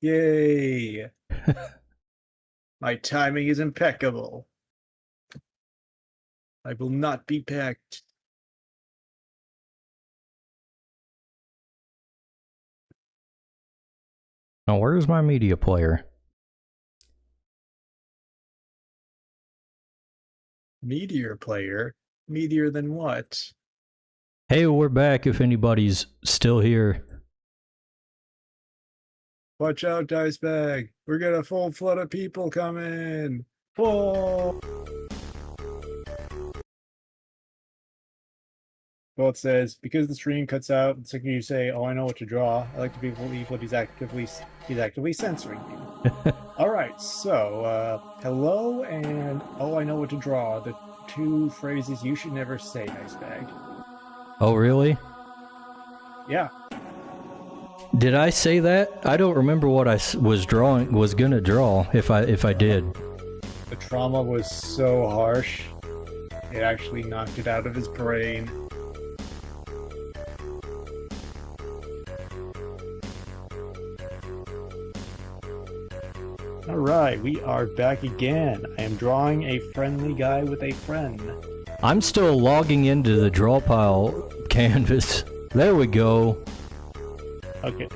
Yay! My timing is impeccable. I will not be packed. Now, where's my media player? Meteor player? Meteor than what? Hey, we're back if anybody's still here. Watch out, Dice Bag. We're getting a full flood of people coming. Whoa! Well, it says, because the stream cuts out, it's like you say, oh, I know what to draw. I like to believe what he's actively censoring you. Alright, so, hello and oh, I know what to draw. The two phrases you should never say, Dice Bag. Oh, really? Yeah. Did I say that? I don't remember what I was gonna draw, if I did. The trauma was so harsh, it actually knocked it out of his brain. Alright, we are back again. I am drawing a friendly guy with a friend. I'm still logging into the draw pile canvas. There we go. Okay.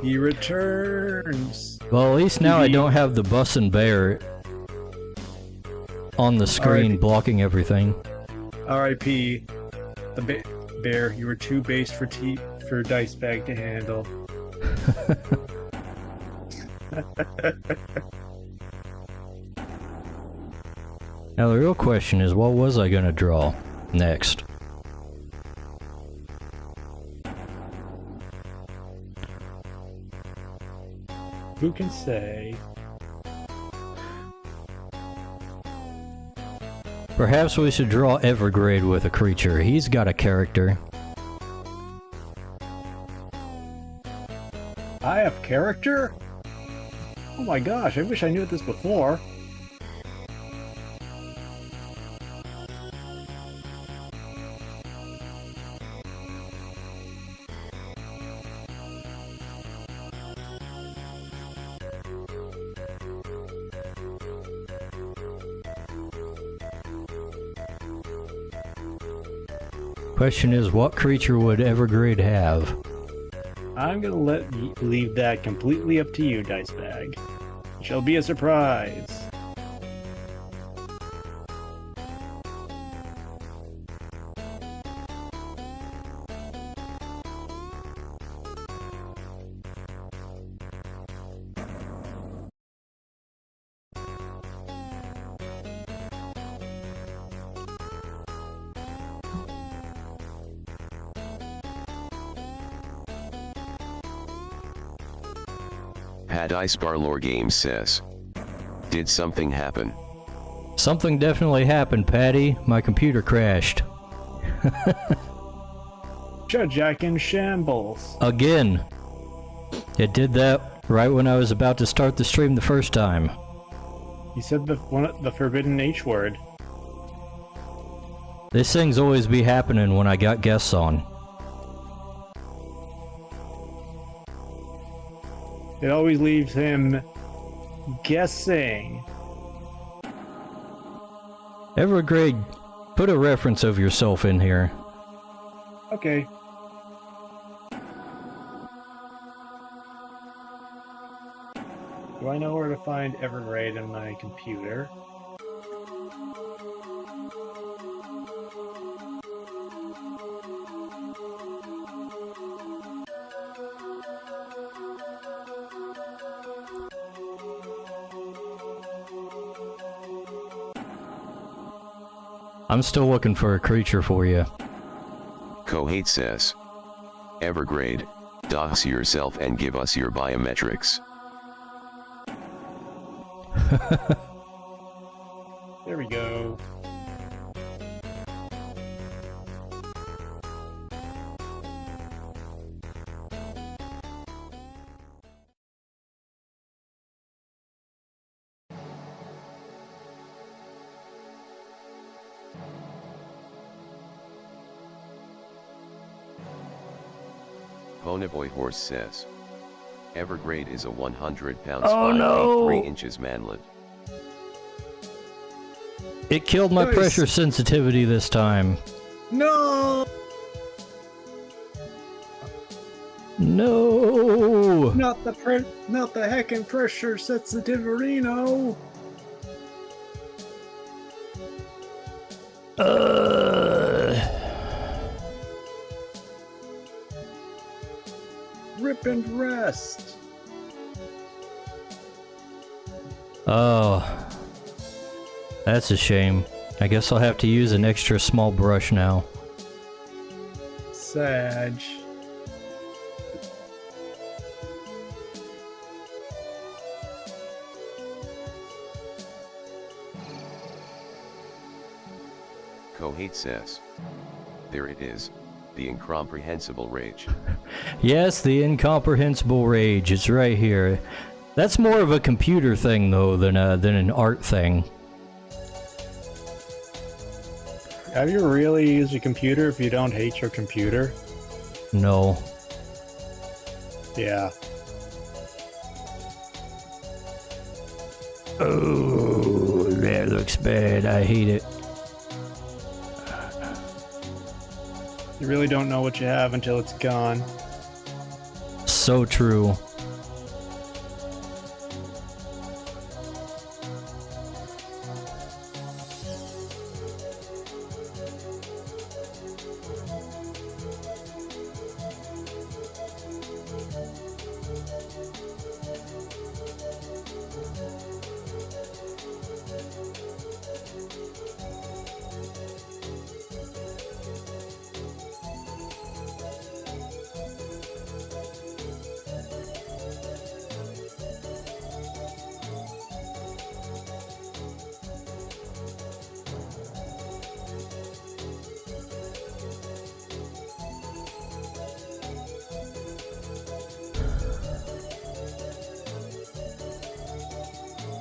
He returns. Well, at least now I don't have the bus and bear on the screen blocking everything. R.I.P. The bear, you were too based for Dice Bag to handle. Now the real question is, what was I gonna draw next? Who can say? Perhaps we should draw Evergrade with a creature. He's got a character. I have character? Oh my gosh, I wish I knew this before. Question is, what creature would Evergrade have? I'm gonna leave that completely up to you, Dice Bag. It shall be a surprise. Had Icebar Lore Games says. Did something happen? Something definitely happened, Patty. My computer crashed. Jack in shambles. Again. It did that right when I was about to start the stream the first time. You said the forbidden H word. This thing's always be happening when I got guests on. It always leaves him guessing. Evergrade, put a reference of yourself in here. Okay. Do I know where to find Evergrade in my computer? I'm still looking for a creature for you. Kohate says. Evergrade, dox yourself and give us your biometrics. There we go. Ponyboy Horse says, Evergrade is a 100 pounds Oh, 5 no. feet 3 inches manlet. It killed my Nice. pressure sensitivity this time. No! No! Not the heckin' pressure sensitivity-no! Rip and rest! Oh. That's a shame. I guess I'll have to use an extra small brush now. Sag. Kohate says, there it is, the incomprehensible rage. Yes, the incomprehensible rage. It's right here. That's more of a computer thing, though, than an art thing. Have you really used a computer if you don't hate your computer? No. Yeah. Oh, that looks bad. I hate it. You really don't know what you have until it's gone. So true.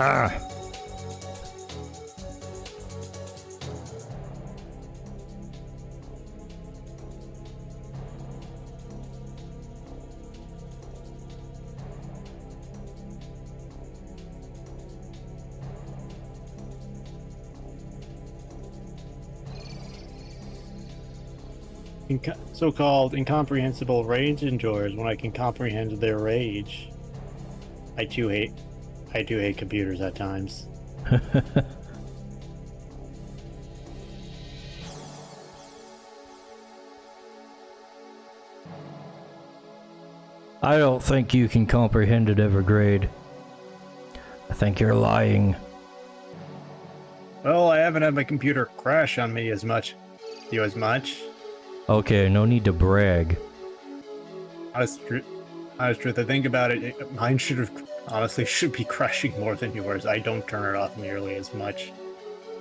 Ah. So-called incomprehensible rage enjoyers when I can comprehend their rage. I do hate computers at times. I don't think you can comprehend it, Evergrade. I think you're lying. Well, I haven't had my computer crash on me as much. You as much? Okay, no need to brag. Honest truth, I think about it, mine honestly should be crashing more than yours. I don't turn it off nearly as much.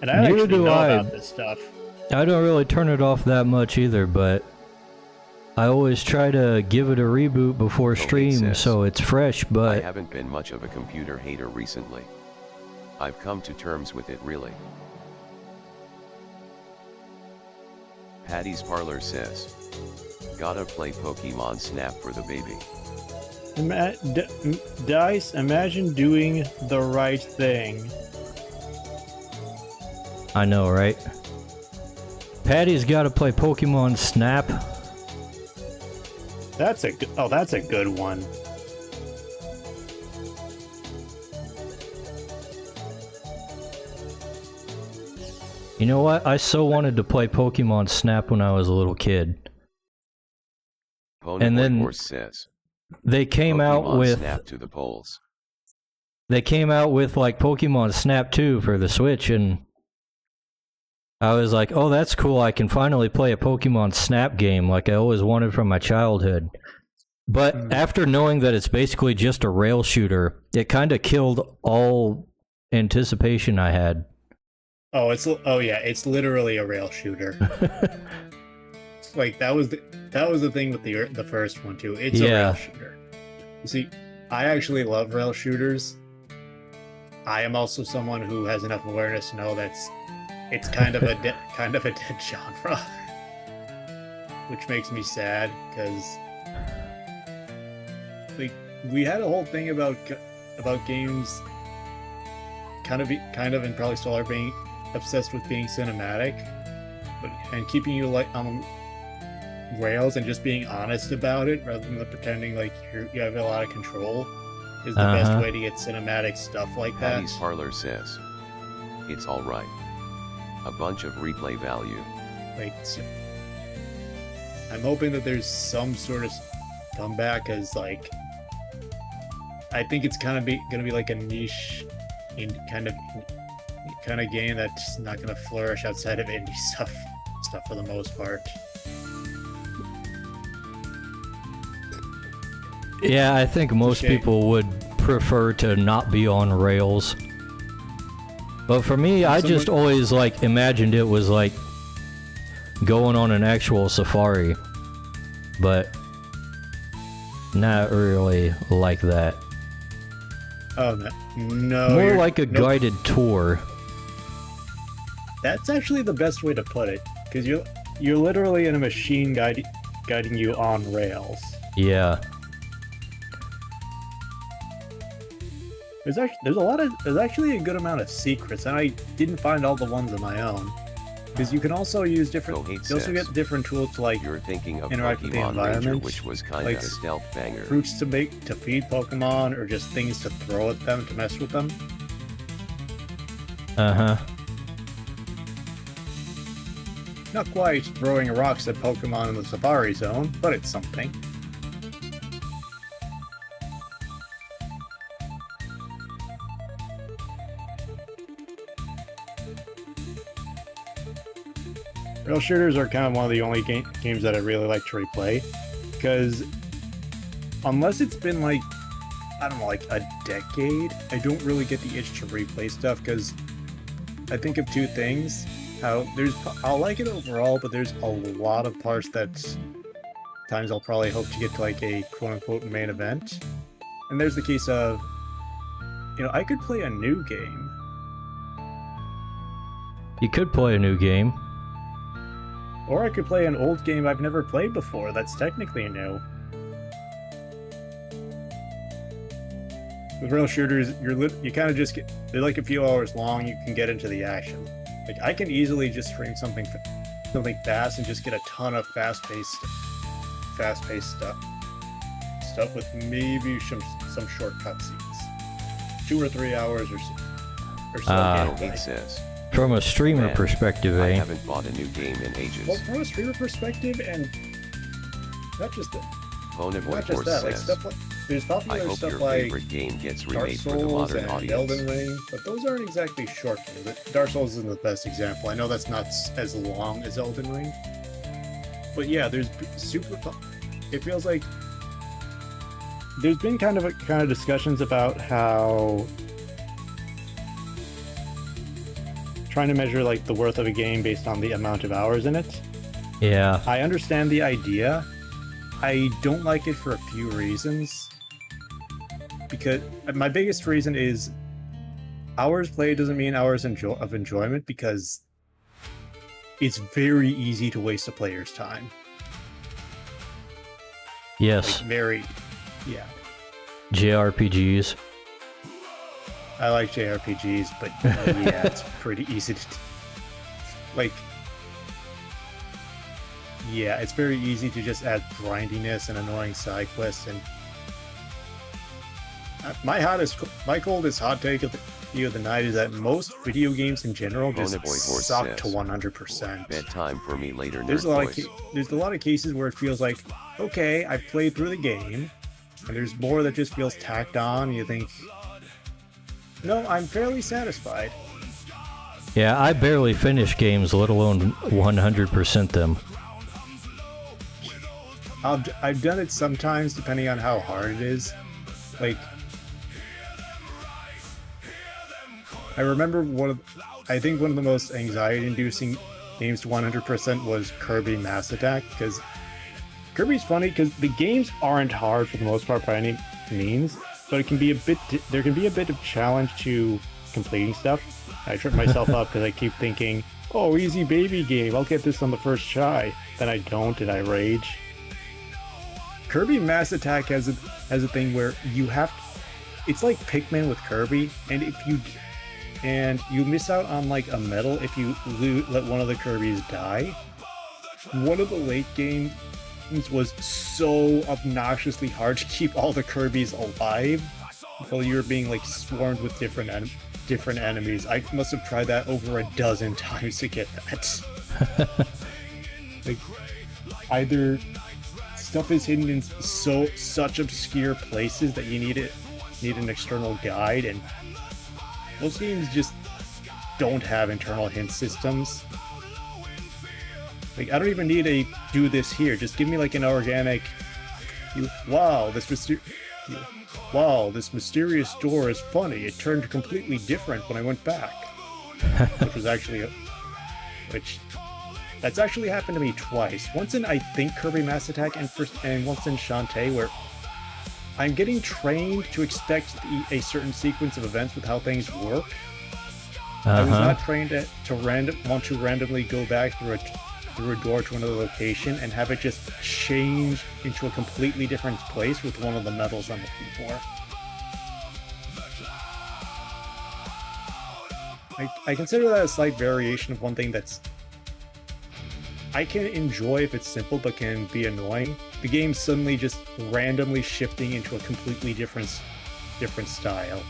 And I Neither actually do know I. about this stuff. I don't really turn it off that much either, but I always try to give it a reboot before stream says, so it's fresh, I but haven't been much of a computer hater recently. I've come to terms with it really. Patty's Parlor says, gotta play Pokemon Snap for the baby. Dice, imagine doing the right thing. I know, right? Patty's gotta play Pokemon Snap. That's a good one. You know what? I so wanted to play Pokemon Snap when I was a little kid. And then Horse says, they came Pokemon out with Snap to the polls. They came out with like Pokemon Snap 2 for the Switch, and I was like, oh, that's cool. I can finally play a Pokemon Snap game like I always wanted from my childhood. But after knowing that it's basically just a rail shooter, it kind of killed all anticipation I had. Oh yeah, it's literally a rail shooter. Like that was the thing with the first one too. It's a rail shooter. You see, I actually love rail shooters. I am also someone who has enough awareness to know it's kind of a dead genre, which makes me sad because like we had a whole thing about games kind of and probably still are being obsessed with being cinematic, and keeping you like on rails and just being honest about it rather than pretending like you have a lot of control is the best way to get cinematic stuff like that. Patty's Parlor says, it's alright. A bunch of replay value. Like, I'm hoping that there's some sort of comeback, as like I think it's kind of gonna be like a niche in kind of game that's not gonna flourish outside of indie stuff for the most part. Yeah, I think most people would prefer to not be on rails. But for me, I just always like imagined it was like going on an actual safari, but not really like that. Oh no! More like a guided tour. That's actually the best way to put it, because you're literally in a machine guiding you on rails. Yeah. There's actually a good amount of secrets, and I didn't find all the ones on my own. Because you can also use different. You also get different tools to like You're thinking of interact with the Pokemon environment, Ranger, which was kind of like a stealth banger. Fruits to feed Pokemon, or just things to throw at them to mess with them. Not quite throwing rocks at Pokemon in the Safari Zone, but it's something. Rail shooters are kind of one of the only games that I really like to replay, because unless it's been like, I don't know, like a decade, I don't really get the itch to replay stuff, because I think of two things. I'll like it overall, but there's a lot of parts that times I'll probably hope to get to like a quote-unquote main event. And there's the case of, I could play a new game. You could play a new game. Or I could play an old game I've never played before that's technically new. With rail shooters, you kind of just they're like a few hours long, you can get into the action. Like, I can easily just stream something fast and just get a ton of fast-paced stuff with maybe some short cutscenes. 2 or 3 hours or so. It says. From a streamer perspective, I haven't bought a new game in ages. Well, from a streamer perspective, and not just that, like stuff like there's popular stuff like favorite game gets Dark remade for the Souls modern and audience. Elden Ring, but those aren't exactly short games. Dark Souls isn't the best example. I know that's not as long as Elden Ring, but yeah, there's it feels like there's been kind of discussions about how trying to measure like the worth of a game based on the amount of hours in it. Yeah. I understand the idea. I don't like it for a few reasons. Because my biggest reason is hours played doesn't mean hours of enjoyment, because it's very easy to waste a player's time. Yes. Like yeah. JRPGs. I like JRPGs, but yeah, it's pretty easy to yeah, it's very easy to just add grindiness and annoying side quests. And my coldest hot take of the night is that most video games in general just suck to 100%. Bedtime for me later. There's a lot of cases where it feels like, okay, I've played through the game, and there's more that just feels tacked on. And you think, no, I'm fairly satisfied. Yeah, I barely finish games, let alone 100% them. I've done it sometimes, depending on how hard it is. Like, I remember I think one of the most anxiety-inducing games to 100% was Kirby Mass Attack, because Kirby's funny because the games aren't hard for the most part by any means, but it can be there can be a bit of challenge to completing stuff. I trip myself up because I keep thinking, oh, easy baby game, I'll get this on the first try. Then I don't, and I rage. Kirby Mass Attack has a thing where you have. It's like Pikmin with Kirby, and if you miss out on like a medal if you let one of the Kirbys die. One of the late games was so obnoxiously hard to keep all the Kirbys alive while you were being like swarmed with different enemies. I must have tried that over a dozen times to get that. Like, either stuff is hidden in such obscure places that you need an external guide, and most games just don't have internal hint systems. Like, I don't even need a do this here. Just give me like an organic. Wow, this mysterious door is funny. It turned completely different when I went back. That's actually happened to me twice. Once in, I think, Kirby Mass Attack, and once in Shantae, where I'm getting trained to expect a certain sequence of events with how things work. I was not trained to want to randomly go back through a door to another location and have it just change into a completely different place with one of the medals I'm looking for. I consider that a slight variation of one thing that's I can enjoy if it's simple, but can be annoying. The game suddenly just randomly shifting into a completely different style.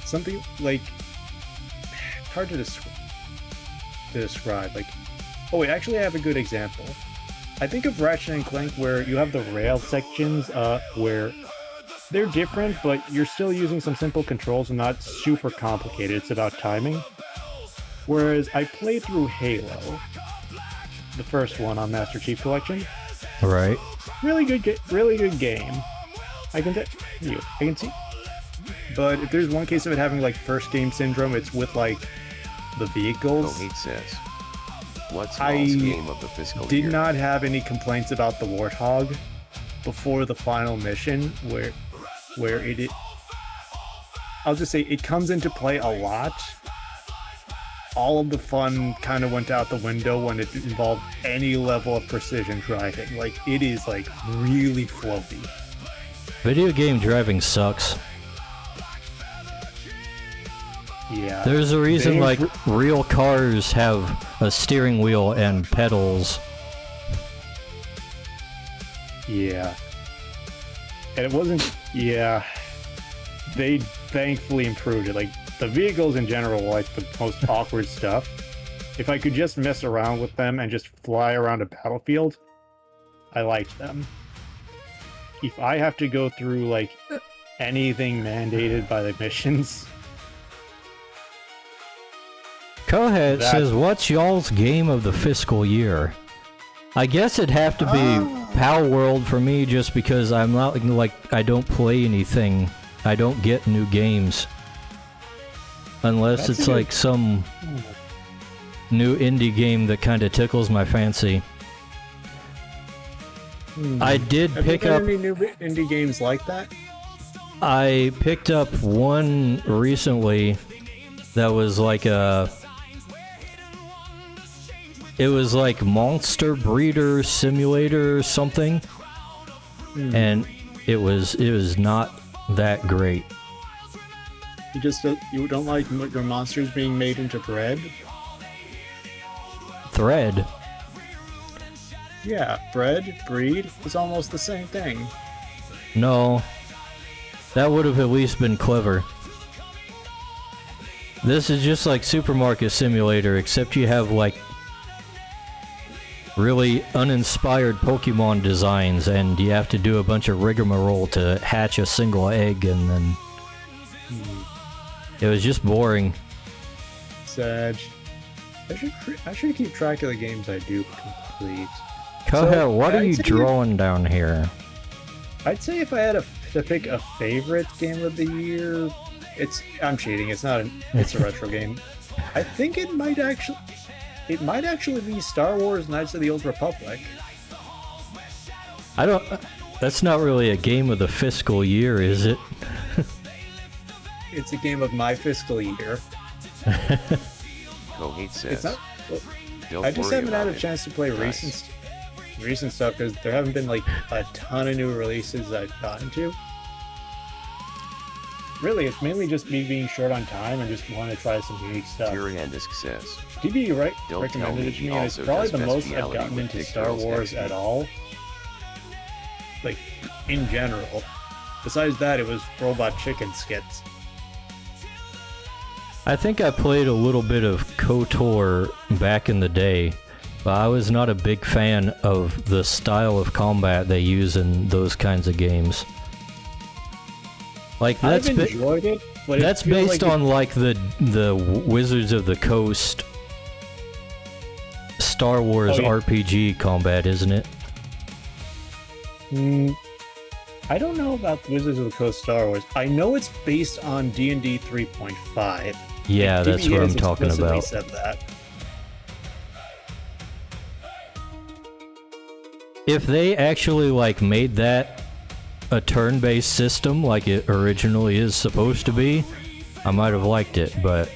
Something like hard to describe. Like, oh wait, actually I have a good example. I think of Ratchet and Clank, where you have the rail sections where they're different, but you're still using some simple controls and not super complicated. It's about timing. Whereas I played through Halo, the first one on Master Chief Collection. Right. Really good game. I can see. But if there's one case of it having like first game syndrome, it's with like the vehicles. Cohate says, what's Small's game of the fiscal year? Did not have any complaints about the Warthog before the final mission, where I'll just say it comes into play a lot. All of the fun kind of went out the window when it involved any level of precision driving. Like, it is like really floaty. Video game driving sucks. Yeah. There's a reason like real cars have a steering wheel and pedals. Yeah. And it wasn't, yeah. They thankfully improved it. Like, the vehicles in general were like the most awkward stuff. If I could just mess around with them and just fly around a battlefield, I liked them. If I have to go through like anything mandated by the missions. Cohead says, what's y'all's game of the fiscal year? I guess it'd have to be Pal World for me, just because I'm not like I don't play anything. I don't get new games. Unless it's like some new indie game that kind of tickles my fancy. I did pick up any new indie games like that. I picked up one recently that was like it was like Monster Breeder Simulator or something, and it was not that great. You don't like your monsters being made into bread? Thread? Yeah, breed is almost the same thing. No. That would have at least been clever. This is just like Supermarket Simulator, except you have like really uninspired Pokemon designs, and you have to do a bunch of rigmarole to hatch a single egg, and then it was just boring. Sad. I should keep track of the games I do complete. Cohead, what are you drawing down here? I'd say if I had to pick a favorite game of the year, I'm cheating. It's not. It's a retro game. I think it might actually be Star Wars: Knights of the Old Republic. That's not really a game of the fiscal year, is it? It's a game of my fiscal year. Cohate says, I just haven't had a chance to play recent. recent stuff because there haven't been like a ton of new releases I've gotten to. Really, it's mainly just me being short on time and just want to try some unique stuff. Tyrandisk says, DB Don't recommended tell it to me me, he and it's also probably does the most I've bestiality gotten with into thick Star girls Wars heavy. at all. Like, in general. Besides that, it was Robot Chicken skits. I think I played a little bit of KOTOR back in the day, but I was not a big fan of the style of combat they use in those kinds of games. Like I've enjoyed it, but that's it feels based like on like the Wizards of the Coast Star Wars Oh, yeah. RPG combat, isn't it? I don't know about Wizards of the Coast Star Wars. I know it's based on D&D 3.5. Yeah, that's DBA what I'm has talking explicitly about. said that. If they actually like made that a turn-based system like it originally is supposed to be, I might have liked it, but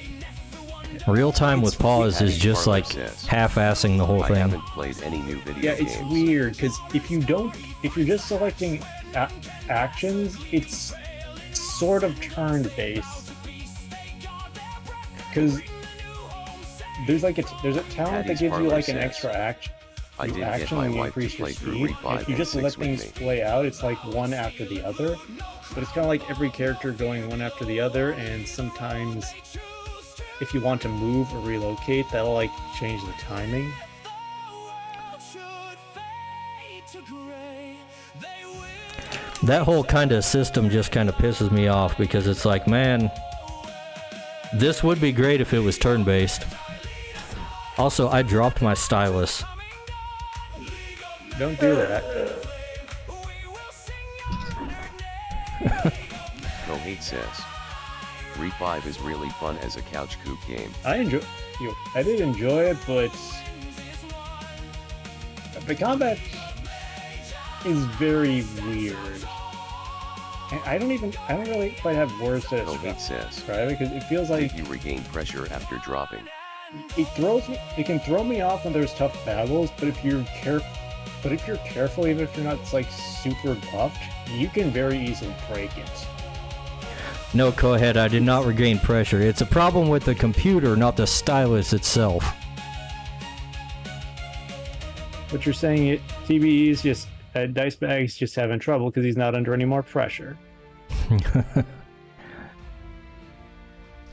real time with pause is just like half-assing the whole I thing. haven't played any new video Yeah, it's games. weird because if you're just selecting actions, it's sort of turn-based. Because there's a talent that Patty's gives you Parlor like an says, extra action. I did get Action my when you wife to increase your play through speed. Re5 If you and just 6 let with things me. play out, it's like one after the other. But it's kind of like every character going one after the other, and sometimes if you want to move or relocate, that'll like change the timing. That whole kind of system just kind of pisses me off because it's like, man, this would be great if it was turn-based. Also, I dropped my stylus. Don't do that. Kohate says, Re5 is really fun as a couch coop game. I did enjoy it, but the combat is very weird. And I don't really quite have words to Kohate says, describe it because it feels like did you regain pressure after dropping? it can throw me off when there's tough battles, but if you're careful, even if you're not like super buffed, you can very easily break it. No, go ahead, I did not regain pressure. It's a problem with the computer, not the stylus itself. But you're saying TBE is just Dice Bag's just having trouble because he's not under any more pressure.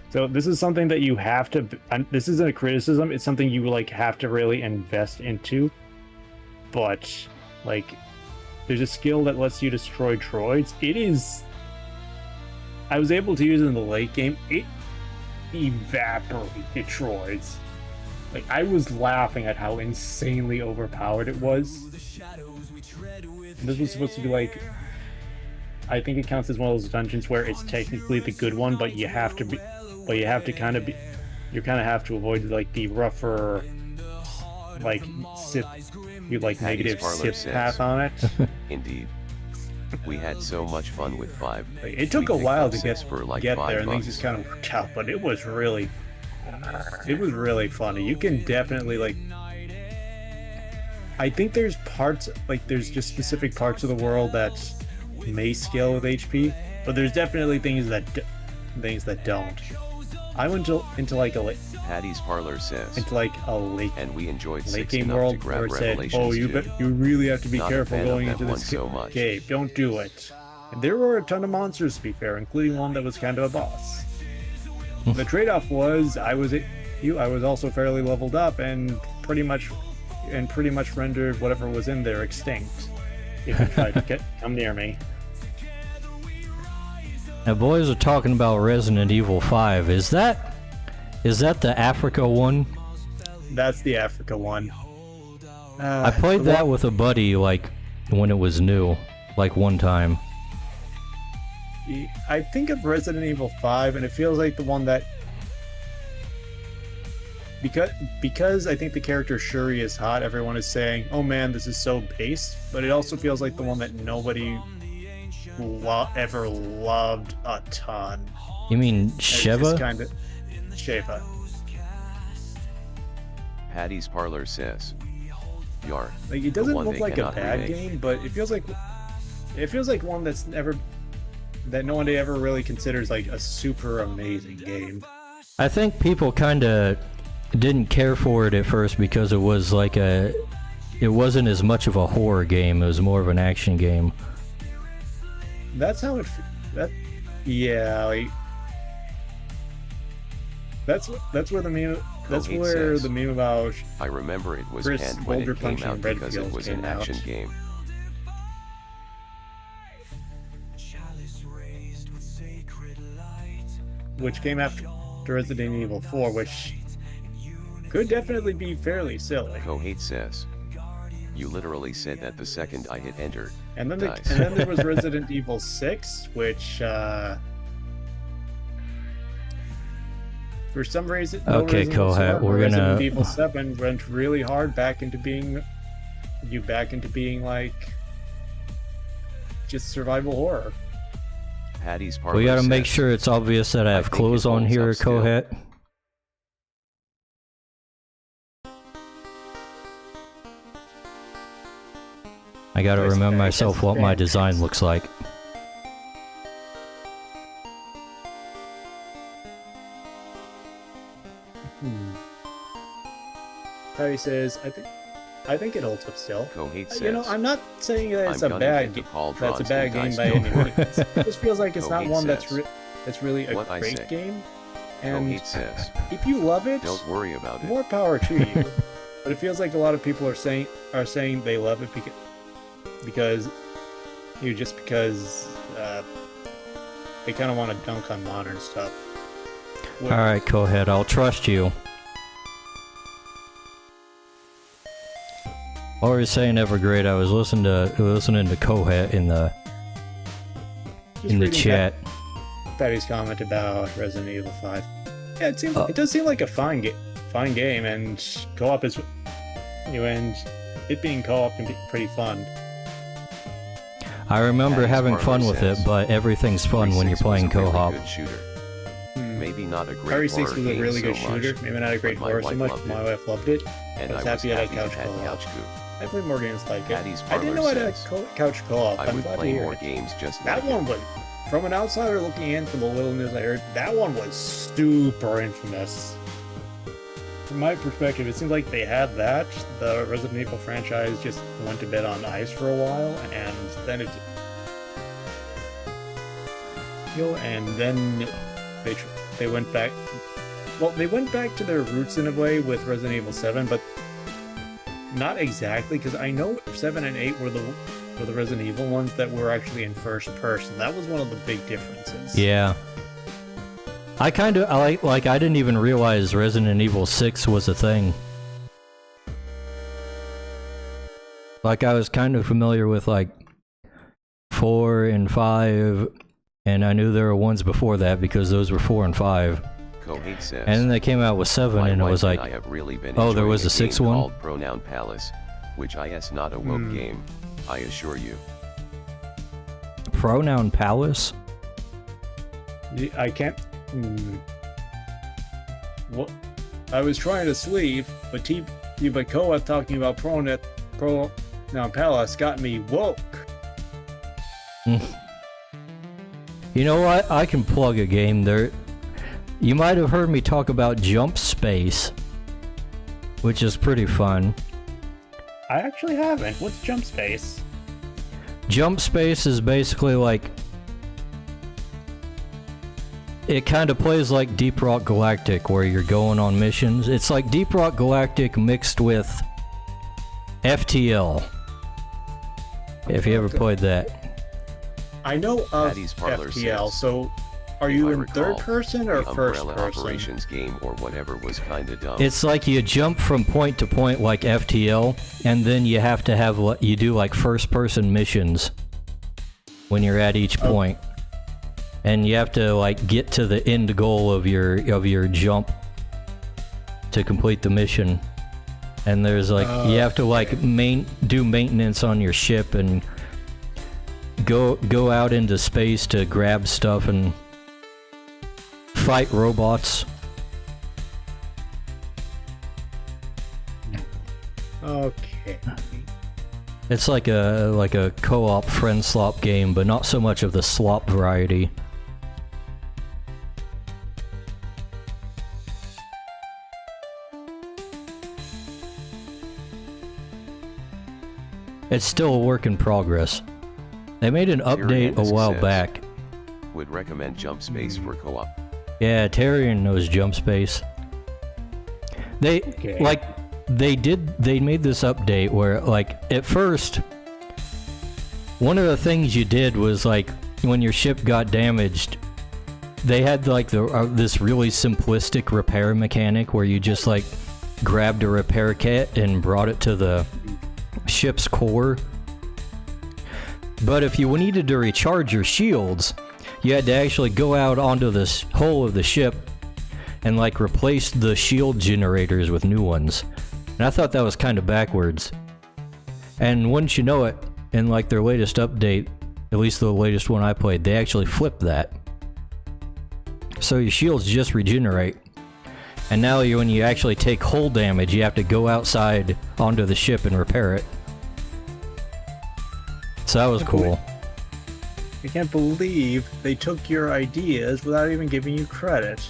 So this is something that you have to. This isn't a criticism. It's something you like have to really invest into. But like, there's a skill that lets you destroy droids. It is. I was able to use it in the late game. It evaporated droids. Like, I was laughing at how insanely overpowered it was. And this was supposed to be like, I think it counts as one of those dungeons where it's technically the good one, but you have to kind of have to avoid like the rougher, like Sith, negative Parlor Sith path on it. Indeed. We had so much fun with 5. Like, it took We a picked while up to six get for like there, $5. and things just kind of worked out. But it was really funny. You can definitely like. I think there's just specific parts of the world that may scale with HP, but there's definitely things that don't. I went into like a Patty's Parlor says, late and we enjoyed late 6 game enough to world grab where it said, Revelations "Oh, you 2. really have to be Not a careful fan of going that into one this so much. cave. Don't do it." And there were a ton of monsters, to be fair, including one that was kind of a boss. The trade-off was I was also fairly leveled up and pretty much rendered whatever was in there extinct if you tried to come near me. Now, boys are talking about Resident Evil 5. Is that the Africa one? That's the Africa one. I played that with a buddy, like, when it was new, like one time. I think of Resident Evil 5, and it feels like the one that... Because I think the character Shuri is hot, everyone is saying, oh man, this is so based, but it also feels like the one that nobody ever loved a ton. You mean Sheva? Sheva. Patty's Parlor says, Yar. Like it The doesn't one look they like a cannot bad remake. game, but it feels like one that no one ever really considers like a super amazing game. I think people kind of didn't care for it at first because it was like it wasn't as much of a horror game. It was more of an action game. That's how yeah, like that's where the meme says, the meme about I remember it was Chris canned when Boulder it came punching out because it Redfield was came an out. action game. which came after Resident Evil 4, which could definitely be fairly silly. Kohate says, you literally said that the second I hit enter. And then Nice. there was Resident Evil 6, which for some reason, Okay, reason Kohat, whatsoever, we're gonna- Resident Evil 7 went really hard back into being like just survival horror. Patty's Parlor We gotta make says, sure it's obvious that I have think clothes it on holds here, up still. Kohat. I gotta Nice, remind I myself guess what my fan design picks. looks like. Patty says, I think it holds up still. Kohate says, You know, I'm not saying that it's I'm a gonna bad get the game. Paul That's a Dronsky bad game dice by any door. means. It just feels like it's not Kohate one that's says, really a what I great say. game. And Kohate says, if you love it, don't worry about it. more power to you. But it feels like a lot of people are saying they love it because they kind of want to dunk on modern stuff. Alright, Kohat, I'll trust you. While we were saying Evergrade, I was listening to Kohat in the Just in the reading chat. Patty's comment about Resident Evil 5. Yeah, it does seem like a fine game, and co-op is, and it being co-op can be pretty fun. I remember Patty's having Parlor fun with it, says, but everything's fun when you're 36 was playing a really co-op. good shooter. Hmm. Maybe not a great Party horror 6 was a game really good so much, shooter. Maybe not a great but my horror so wife much. loved My it. wife loved it. And I was I happy I had to couch have co-op. couch co-op. I play more games like it. Patty's I didn't know I Parlor had says, couch co-op. I I'm would glad to play hear more it. games just That like one it. was, from an outsider looking in, from the little news I heard, that one was super infamous. From my perspective, it seems like they had that. The Resident Evil franchise just went to bed on ice for a while, and then they went back. Well, they went back to their roots in a way with Resident Evil 7, but not exactly, because I know 7 and 8 were the Resident Evil ones that were actually in first person. That was one of the big differences. Yeah. I didn't even realize Resident Evil 6 was a thing. Like, I was kind of familiar with, like, 4 and 5, and I knew there were ones before that because those were 4 and 5. Kohate says, And then they came out with 7, my and it wife was like, and I have really been oh, there enjoying was a 6th game one? called Pronoun Palace, which is not a woke game, I assure you. Pronoun Palace? I can't. Well, I was trying to sleep, but Koa talking about Pronoun Palace got me woke. You know what? I can plug a game there. You might have heard me talk about Jump Space, which is pretty fun. I actually haven't. What's Jump Space? Jump Space is basically like... It kind of plays like Deep Rock Galactic, where you're going on missions. It's like Deep Rock Galactic mixed with FTL. If you ever played that. I know of Patty's Parlor FTL, says, so are if you I in third recall, person or the first Umbrella person? Operations game or whatever was kinda dumb. It's like you jump from point to point like FTL, and then you have to have you do like first person missions when you're at each point. And you have to like get to the end goal of your jump to complete the mission. And there's like you have to like do maintenance on your ship and go out into space to grab stuff and fight robots. Okay. Okay. It's like a co-op friend slop game, but not so much of the slop variety. It's still a work in progress. They made an update a while back. Would recommend Jump Space for co-op. Yeah, Tyrion knows Jump Space. They they made this update where like at first one of the things you did was like when your ship got damaged, they had like this really simplistic repair mechanic where you just like grabbed a repair kit and brought it to the ship's core. But if you needed to recharge your shields, you had to actually go out onto this hull of the ship and like replace the shield generators with new ones. And I thought that was kind of backwards. And wouldn't you know it, in like their latest update, at least the latest one I played, they actually flipped that. So your shields just regenerate. And now when you actually take hull damage, you have to go outside onto the ship and repair it. So that was cool. I can't believe they took your ideas without even giving you credit.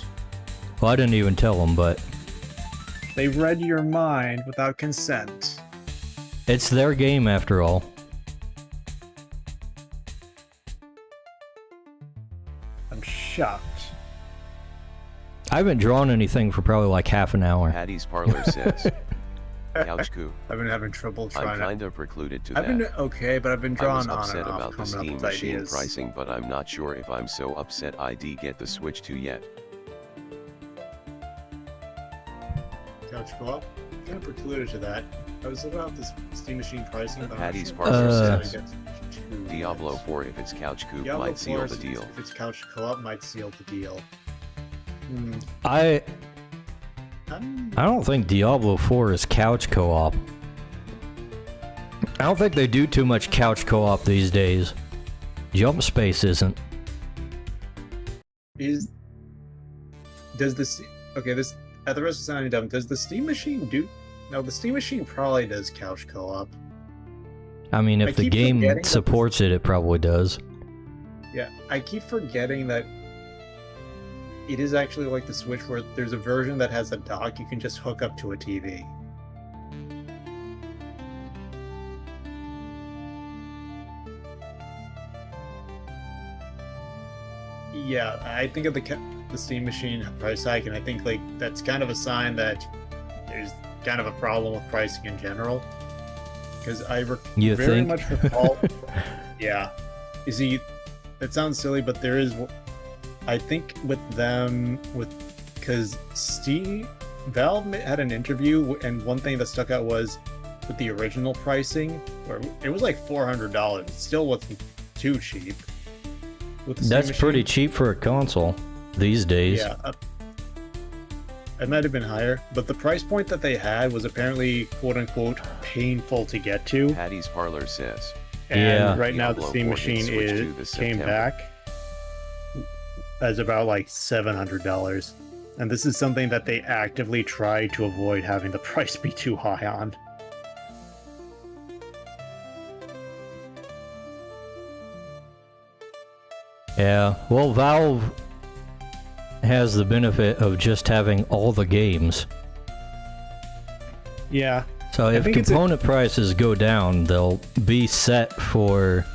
Well, I didn't even tell them, but They read your mind without consent. it's their game after all. I'm shocked. I haven't drawn anything for probably like half an hour. Patty's Parlor says, Couch Coo. I've been having trouble trying I'm kinda precluded to I've that. been okay, but I've been I was drawn on upset and off about the coming up Steam with Machine ideas. pricing, but I'm not sure if I'm so upset I'd get the Switch 2 yet. Couch co-op? I'm kind of precluded to that. I was about this Steam Machine pricing, but Patty's I'm Parlor not says, sure if I get Diablo 4 if it's Couch Coo Diablo might seal 4, the deal. If it's couch co-op, might seal the deal. I I'm- don't think Diablo 4 is couch co-op. I don't think they do too much couch co-op these days. Jump Space isn't. Does this okay? This at the risk of sounding dumb, does the Steam Machine do? No, the Steam Machine probably does couch co-op. I mean, I if the keep game forgetting that supports it, it probably does. Yeah, I keep forgetting that it is actually like the Switch, where there's a version that has a dock you can just hook up to a TV. Yeah, I think of the Steam Machine price hike, and I think like that's kind of a sign that there's kind of a problem with pricing in general. Because You very think? much recall. Yeah, you see, it sounds silly, but there is. I think with them, because Valve had an interview, and one thing that stuck out was with the original pricing, where it was like $400. It still wasn't too cheap. With the Steam That's Machine. pretty cheap for a console these days. Yeah, it might have been higher, but the price point that they had was apparently "quote unquote" painful to get to. Patty's Parlor says, And Yeah. right now the Diablo Steam 4 Machine gets switched to the came September. back as about like $700, and this is something that they actively try to avoid having the price be too high on. Yeah, well, Valve has the benefit of just having all the games. Yeah, So if think it's a- component prices go down, they'll be set for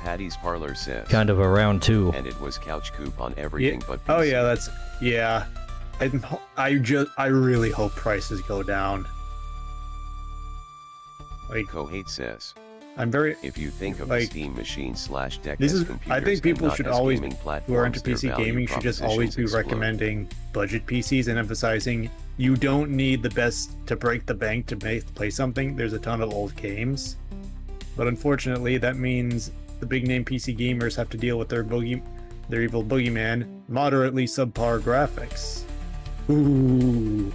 Patty's Parlor says, kind of a round two. and it was Couch Coop on everything but PC. oh yeah, I really hope prices go down. Like, Kohate says, I'm very if you think of Like, the Steam Machine / deck this as is computers I think and people not should as always gaming who are into platforms, their PC value gaming should just always be propositions explode. recommending budget PCs and emphasizing you don't need the best to break the bank to play something. There's a ton of old games, but unfortunately that means the big name PC gamers have to deal with their evil boogeyman, moderately subpar graphics. Ooh.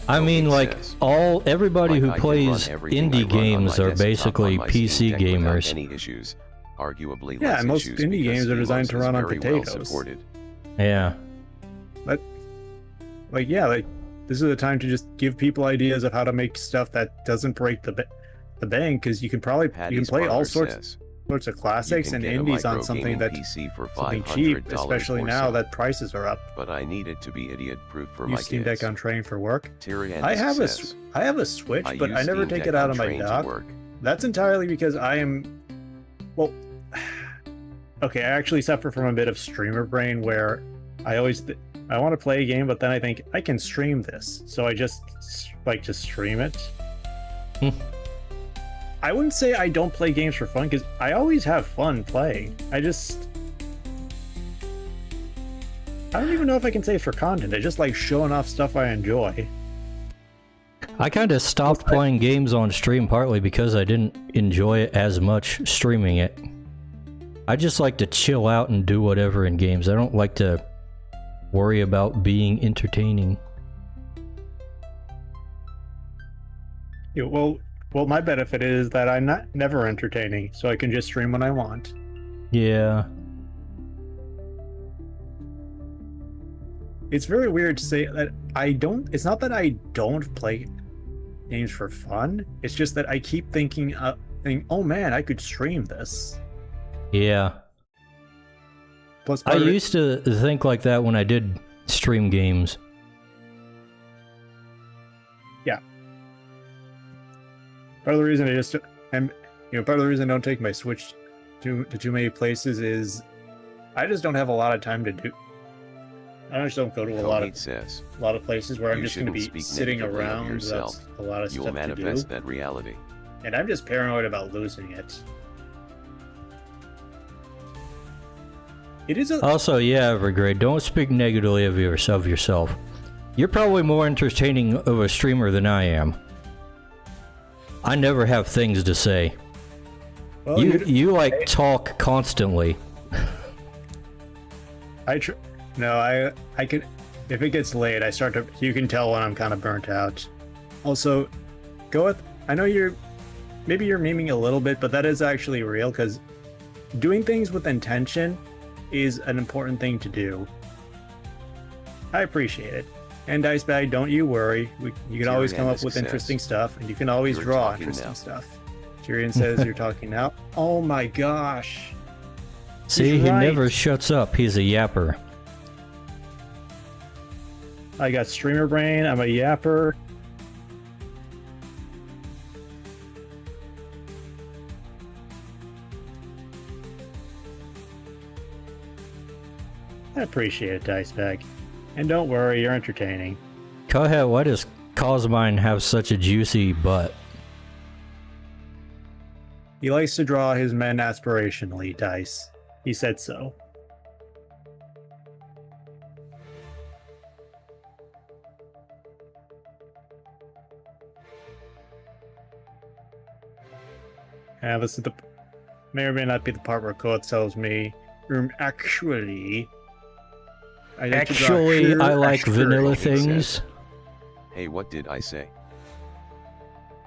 I mean, like says, everybody Like, who I can plays run everything I indie run on games my are desktop basically on my Steam PC Deck without gamers. any issues. Arguably Yeah, less and most issues indie because games are designed to Emos is run on very well potatoes. supported. Yeah. Like this is the time to just give people ideas of how to make stuff that doesn't break the bank, because you can play all sorts of classics and indies on something cheap, especially now that prices are up. But I need it to be idiot-proof for my kids. Steam Deck on train for work. I have a Switch, but I never take it out of my dock. That's entirely because I am, well, okay, I actually suffer from a bit of streamer brain where I always I want to play a game, but then I think I can stream this, so I just like to stream it. I wouldn't say I don't play games for fun, because I always have fun playing. I don't even know if I can say for content. I just like showing off stuff I enjoy. I kind of stopped playing games on stream partly because I didn't enjoy it as much streaming it. I just like to chill out and do whatever in games. I don't like to worry about being entertaining. Yeah, well, my benefit is that I'm never entertaining, so I can just stream when I want. Yeah. It's very weird to say that I don't. It's not that I don't play games for fun. It's just that I keep thinking, oh man, I could stream this. Yeah. Plus, I used to think like that when I did stream games. Yeah. Part of the reason part of the reason I don't take my Switch to too many places is I just don't have a lot of time to do. I just don't go to a lot of places where I'm just going to be sitting around without a lot of stuff to do. You'll manifest that reality. And I'm just paranoid about losing it. It is Also, yeah, Evergrade, don't speak negatively of yourself. You're probably more entertaining of a streamer than I am. I never have things to say. Well, you like talk constantly. No, I can. If it gets late, you can tell when I'm kind of burnt out. Also, I know maybe you're memeing a little bit, but that is actually real, because doing things with intention is an important thing to do. I appreciate it. And Dicebag, don't you worry. You can always come up with interesting stuff, and you can always draw interesting stuff. Tyrion says you're talking now. Oh my gosh. See, he never shuts up. He's a yapper. I got streamer brain. I'm a yapper. I appreciate it, Dicebag. And don't worry, you're entertaining. Go ahead, why does Cosmine have such a juicy butt? He likes to draw his men aspirationally, Dice. He said so. This is may or may not be the part where Code tells me, actually... I like vanilla things. Hey, what did I say?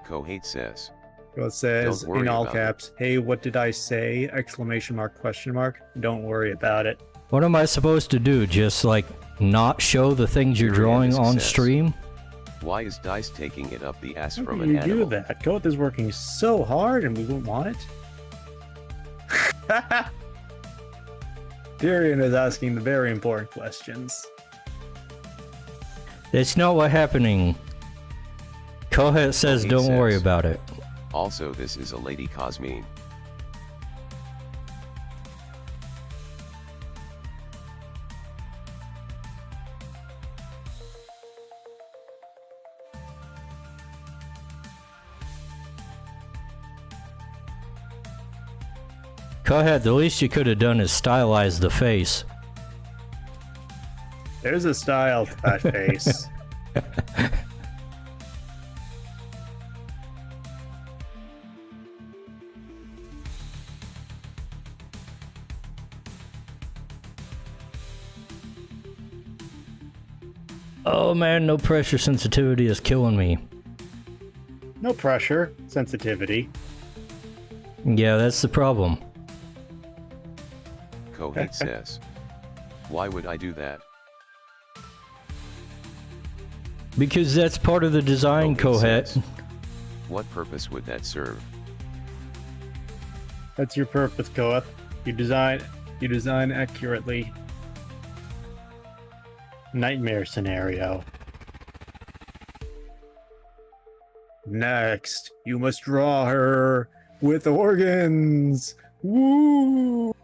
Kohate says. It says in all caps, hey, what did I say? Exclamation mark, question mark. Don't worry about it. What am I supposed to do? Just like not show the things you're drawing on stream? Why is Dice taking it up the ass from an animal? How can you do that? Koth is working so hard and we won't want it? Tyrion is asking the very important questions. That's not what's happening. Kohet says don't worry about it. Also, this is a Lady Cosmine. Go ahead, the least you could have done is stylize the face. There's a style to that face. Oh man, no pressure sensitivity is killing me. No pressure sensitivity. Yeah, that's the problem. Kohate says. Why would I do that? Because that's part of the design, Cohet Kohet. says, what purpose would that serve? That's your purpose, Koeth. You design accurately. Nightmare scenario. Next, you must draw her with organs. Woo!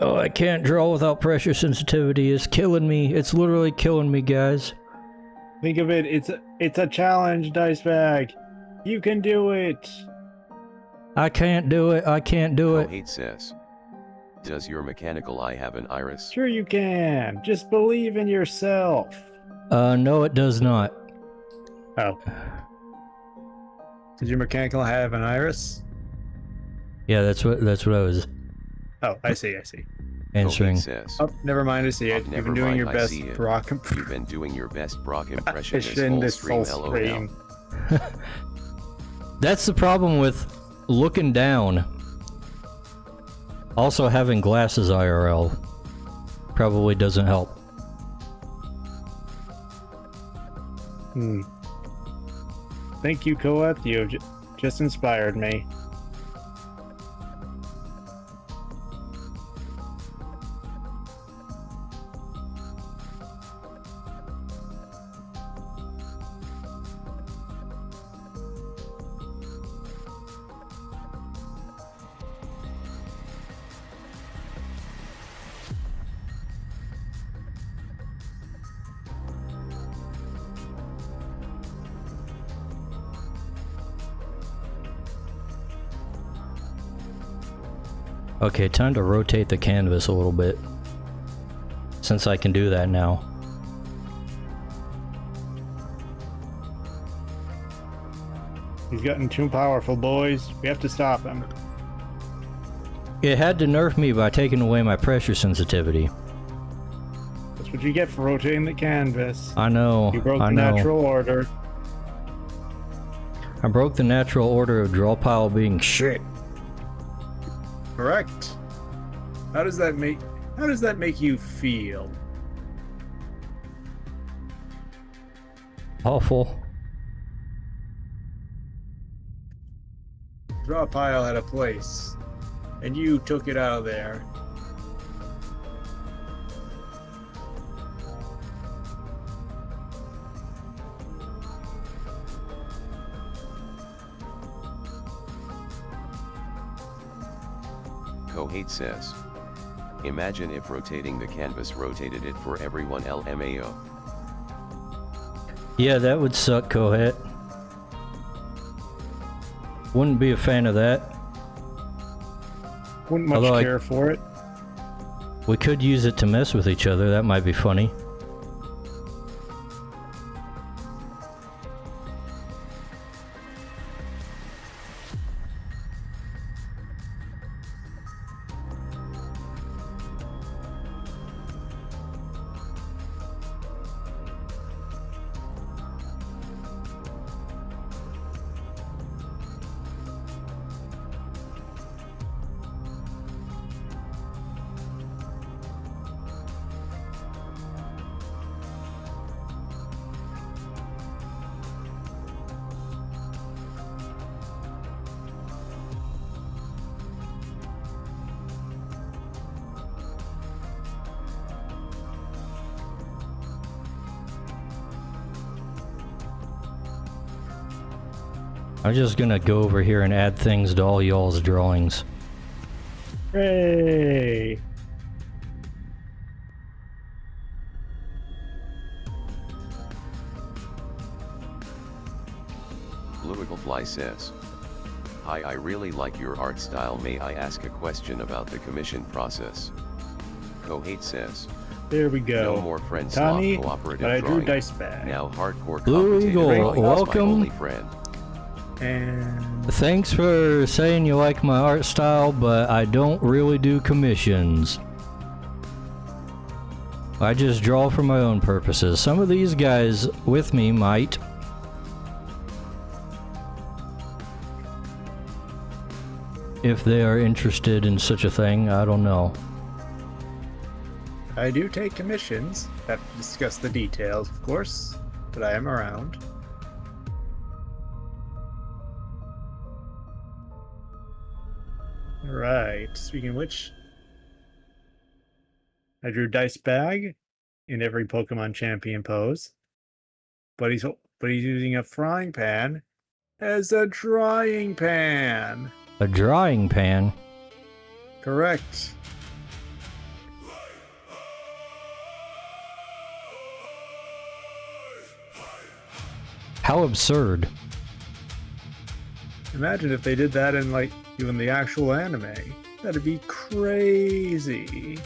Oh, I can't draw without pressure sensitivity. It's killing me. It's literally killing me, guys. Think of it, it's a challenge, Dice Bag. You can do it. I can't do it. I can't do it. Cohet says, does your mechanical eye have an iris? Sure you can. Just believe in yourself. No, it does not. Oh. Did your mechanical have an iris? Yeah, that's what I was Oh, I see. answering. Cohet says, Oh, never mind, I see it. never You've been doing mind, your I best see it. Brock You've been doing your best Brock impression impression this this whole full stream, LOL. stream. That's the problem with looking down. Also, having glasses IRL probably doesn't help. Thank you, Koeth. You have just inspired me. Okay, time to rotate the canvas a little bit. Since I can do that now. He's gotten too powerful, boys. We have to stop him. It had to nerf me by taking away my pressure sensitivity. That's what you get for rotating the canvas. I know. You broke I the know. natural order. I broke the natural order of draw pile being shit. Correct. How does that make you feel? Awful. Draw pile had a place, and you took it out of there. Cohet says, imagine if rotating the canvas rotated it for everyone LMAO. Yeah, that would suck, Kohet. Wouldn't be a fan of that. Wouldn't much Although care for it. We could use it to mess with each other. That might be funny. I'm just gonna go over here and add things to all y'all's drawings. Hooray! Louisville Fly says, "Hi, I really like your art style. May I ask a question about the commission process?" Kohate says, There we go. "No more friends Tommy, log cooperative but I drew drawing. dice bag. Now hardcore Blue competitive Eagle, drawing is my welcome. only friend." And Thanks for saying you like my art style, but I don't really do commissions. I just draw for my own purposes. Some of these guys with me might. If they are interested in such a thing, I don't know. I do take commissions. Have to discuss the details, of course, but I am around. Alright, speaking of which, I drew Dice Bag in every Pokemon champion pose, but he's using a frying pan as a drying pan. A drying pan? Correct. How absurd. Imagine if they did that in, like, even the actual anime. That'd be crazy.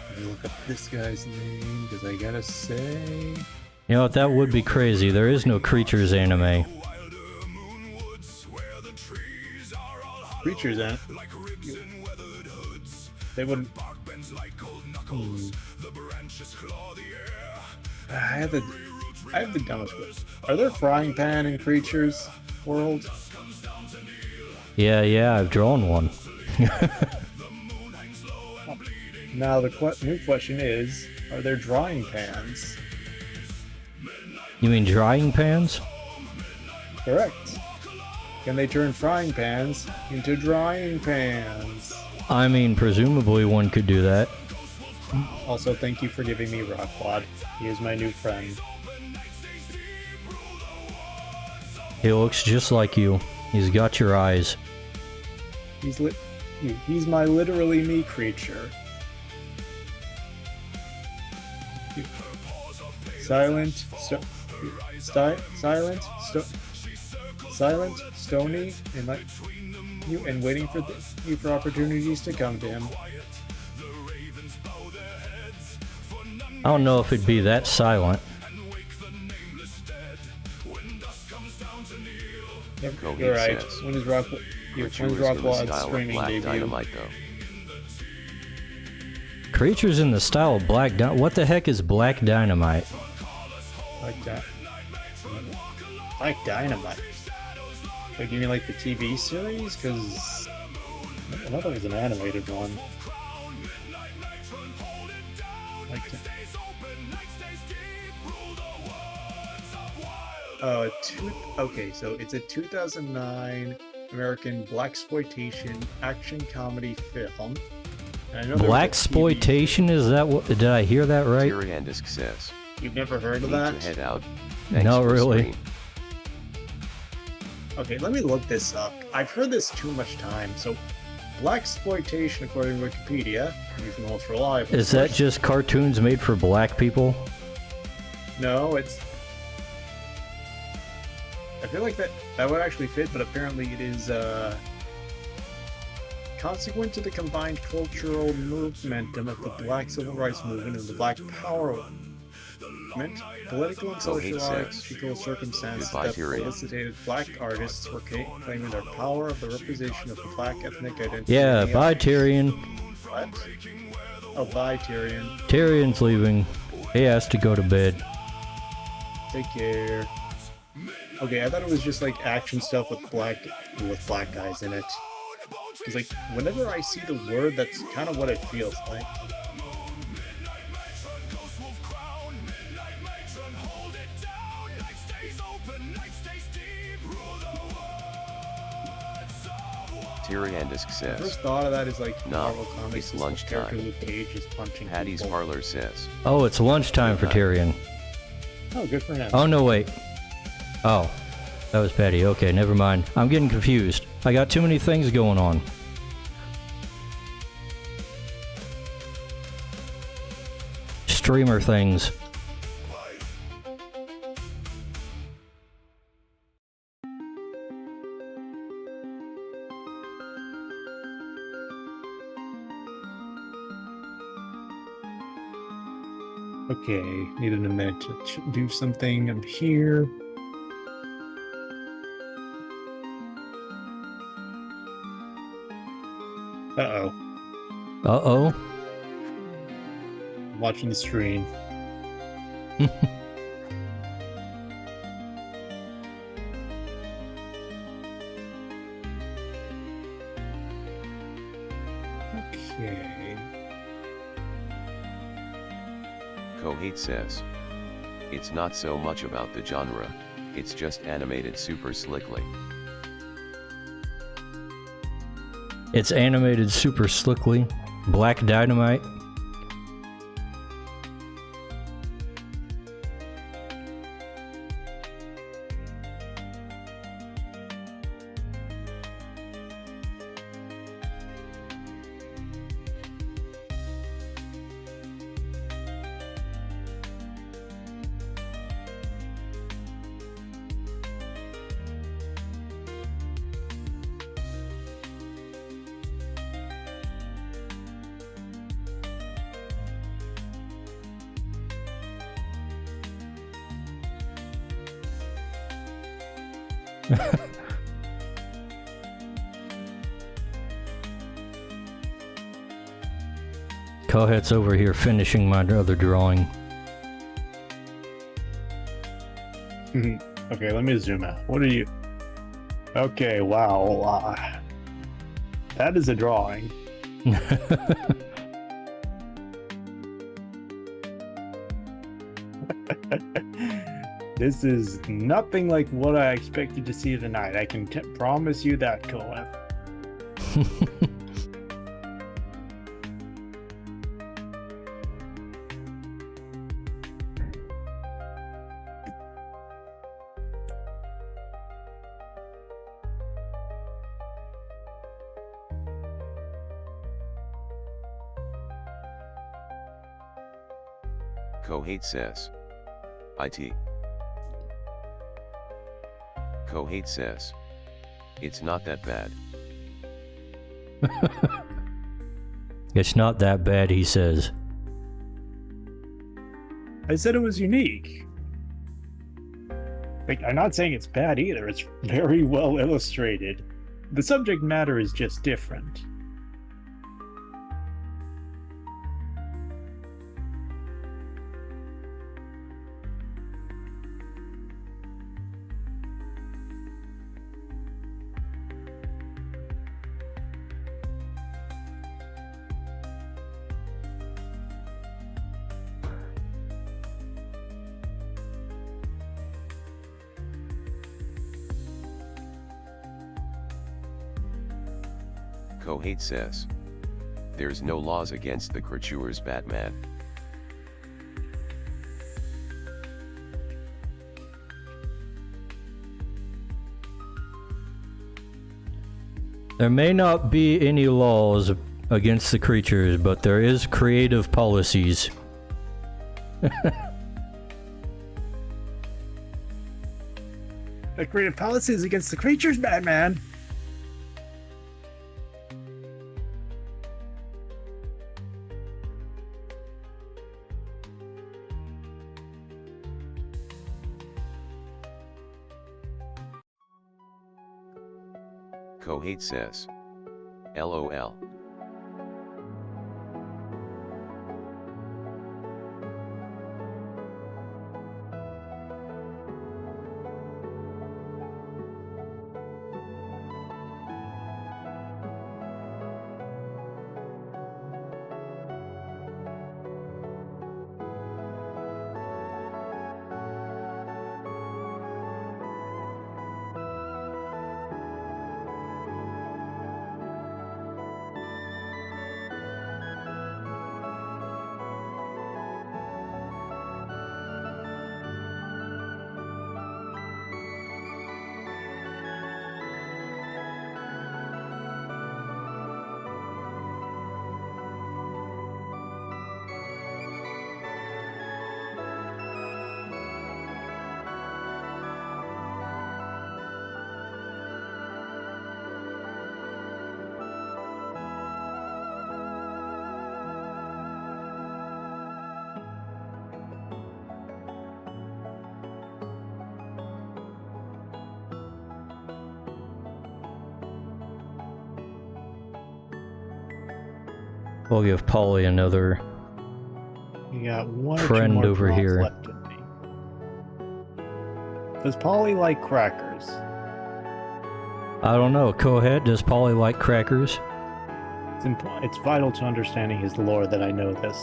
Let me look up this guy's name, because I gotta say... You know what, that would be crazy. There is no Crytures anime. Creatures, they wouldn't. I have the dumbest question. Are there frying pan in Creatures world? Yeah, I've drawn one. Now the new question is: are there drying pans? You mean drying pans? Correct. Can they turn frying pans into drying pans? I mean, presumably one could do that. Also, thank you for giving me Rockwad. He is my new friend. He looks just like you. He's got your eyes. He's my literally me creature. Silent, stony, and like you, and waiting for you for opportunities to come to him. I don't know if it'd be that silent. Yep, Kohate you're right. says, When is "Crytures in the Rockwad's style of streaming Black debut? Dynamite, though." Creatures in the style of Black Dynamite. What the heck is Black Dynamite? Like that. Like Dynamite. Like, you mean like the TV series? Because I thought it was an animated one. Like that. Okay, so it's a 2009 American blaxploitation action comedy film. And I know there was a Blaxploitation? Is that what? Did I hear that right? Tyrandisk says, You've never heard of "Need that? to head out. Not for the really. stream." Okay, let me look this up. I've heard this too much time. So, blaxploitation, according to Wikipedia, is the most reliable. Is that source. just cartoons made for black people? No, it's. I feel like that would actually fit, but apparently it is consequent to the combined cultural momentum of the Black Civil Rights Movement and the Black Power movement. Political and sociological circumstances Goodbye, that Tyrion. felicitated black artists were claiming their power of the representation of the black ethnic identity. Yeah, in the bye arts. Tyrion. What? Oh, bye, Tyrion. Tyrion's leaving. He has to go to bed. Take care. Okay, I thought it was just like action stuff with black guys in it. Because like whenever I see the word, that's kind of what it feels like. Tyrandisk The says, first thought of that is like Nah, Marvel Comics. it's is the lunchtime. character Luke Cage is punching Patty's people. Parlor says, Oh, it's lunchtime for Tyrion. Oh, good for him. Oh, no, wait. Oh, that was Patty. Okay, never mind. I'm getting confused. I got too many things going on. Streamer things. Okay, needed a minute to do something. I'm here. Uh-oh. Uh-oh. I'm watching the stream. Okay. Kohate says, it's not so much about the genre, it's just animated super slickly. It's animated super slickly. Black Dynamite. Kohet's over here finishing my other drawing. Okay, let me zoom out. What are you? Okay, wow. That is a drawing. This is nothing like what I expected to see tonight. I can promise you that, Koef. Kohate says, IT. Kohate says, it's not that bad. It's not that bad, he says. I said it was unique. Like, I'm not saying it's bad either. It's very well illustrated. The subject matter is just different. Kohate says, there's no laws against the Crytures Batman. There may not be any laws against the creatures, but there is creative policies. The creative policies against the creatures, Batman. Kohate says, LOL. We'll give Polly another You got one or two friend more over draws here. left in me. Does Polly like crackers? I don't know. Cohet, does Polly like crackers? It's vital to understanding his lore that I know this.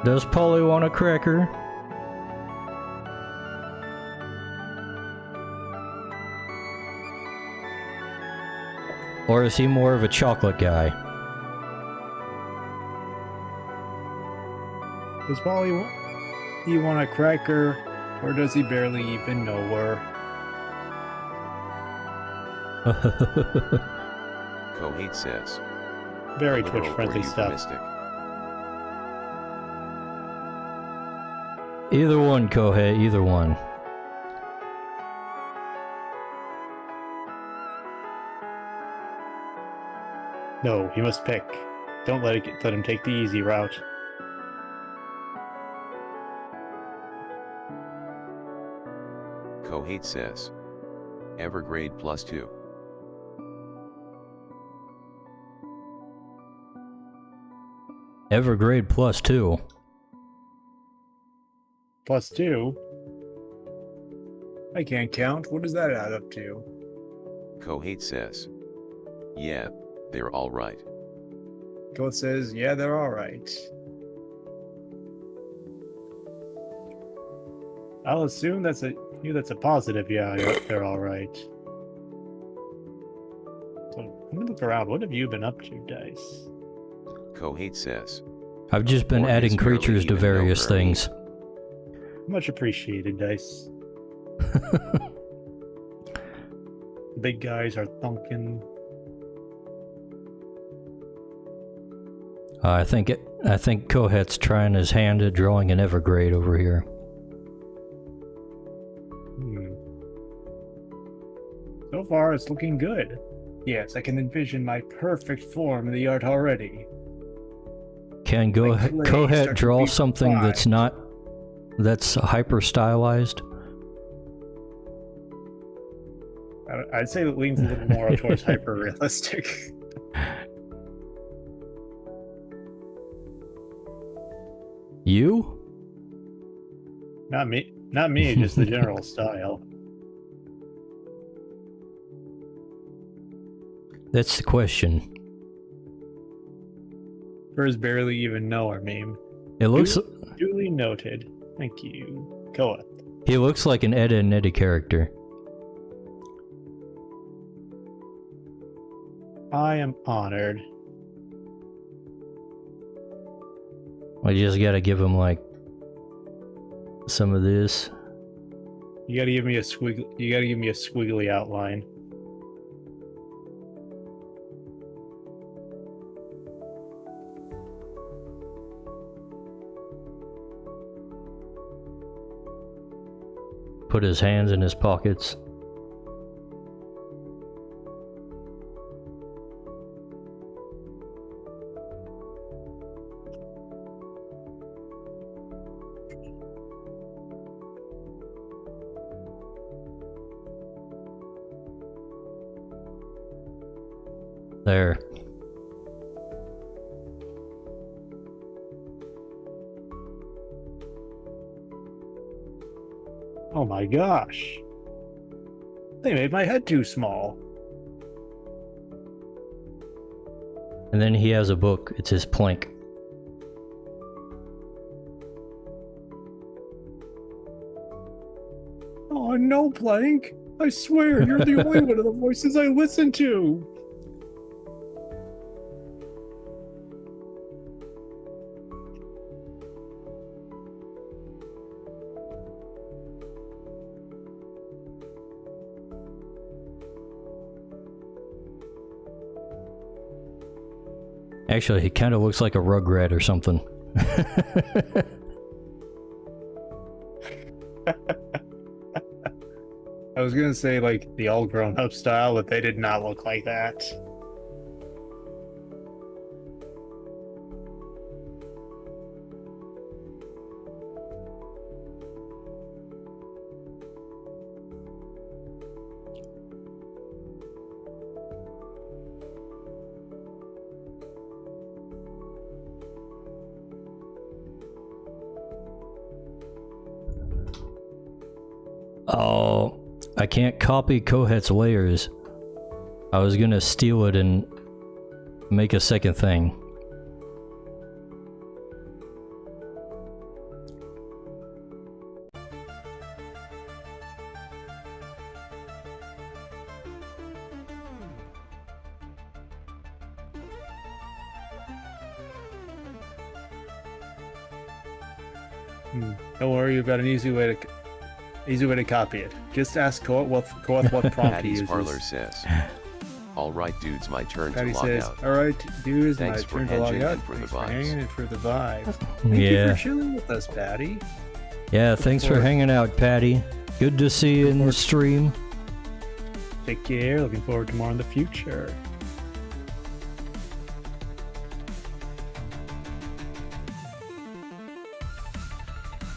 Does Polly want a cracker? Or is he more of a chocolate guy? Does Polly he want a cracker, or does he barely even know her? Cohete says. Very A literal or Twitch-friendly stuff. euphemistic? Either one, Cohet, either one. No, he must pick. Don't let him take the easy route. Cohete says. Evergrade +2. Evergrade +2. +2? I can't count. What does that add up to? Cohete says. Yeah, they're alright. Goat says, yeah, they're alright. I'll assume that's a positive, yeah, they're alright. So, let me look around. What have you been up to, Dice? Cohete says. I've just been Or adding is barely creatures to even know various her. things. Much appreciated, Dice. Big guys are thunking. I think Cohet's trying his hand at drawing an Evergrade over here. So far, it's looking good. Yes, I can envision my perfect form in the art already. Can clay Cohet start to draw be something refined. that's hyper stylized? I'd say it leans a little more towards hyper-realistic. You? Not me, just the general style. That's the question. Hers barely even know our meme. It looks Duly noted. Thank you. Koa. he looks like an Ed and Eddie character. I am honored. I just gotta give him like some of this. You gotta give me a squiggly outline. Put his hands in his pockets. There. Oh my gosh. They made my head too small. And then he has a book. It's his plank. Oh no, Plank. I swear, you're the only one of the voices I listen to. Actually, he kind of looks like a Rugrat or something. I was gonna say like the all grown up style, but they did not look like that. Oh, I can't copy Kohet's layers. I was gonna steal it and make a second thing. Don't worry, you've got an easy way to copy it. Just ask Koeth what prompt he Patty's uses. Parlor says, "Alright dudes, my turn Patty to log says, out. "Alright, dudes, my Thanks for turn to log hanging out. and for the Thanks for vibes." hanging and for the vibes." Thank you for chilling with us, Patty. Yeah, thanks for hanging out, Patty. Good to see you in the stream. Take care. Looking forward to more in the future.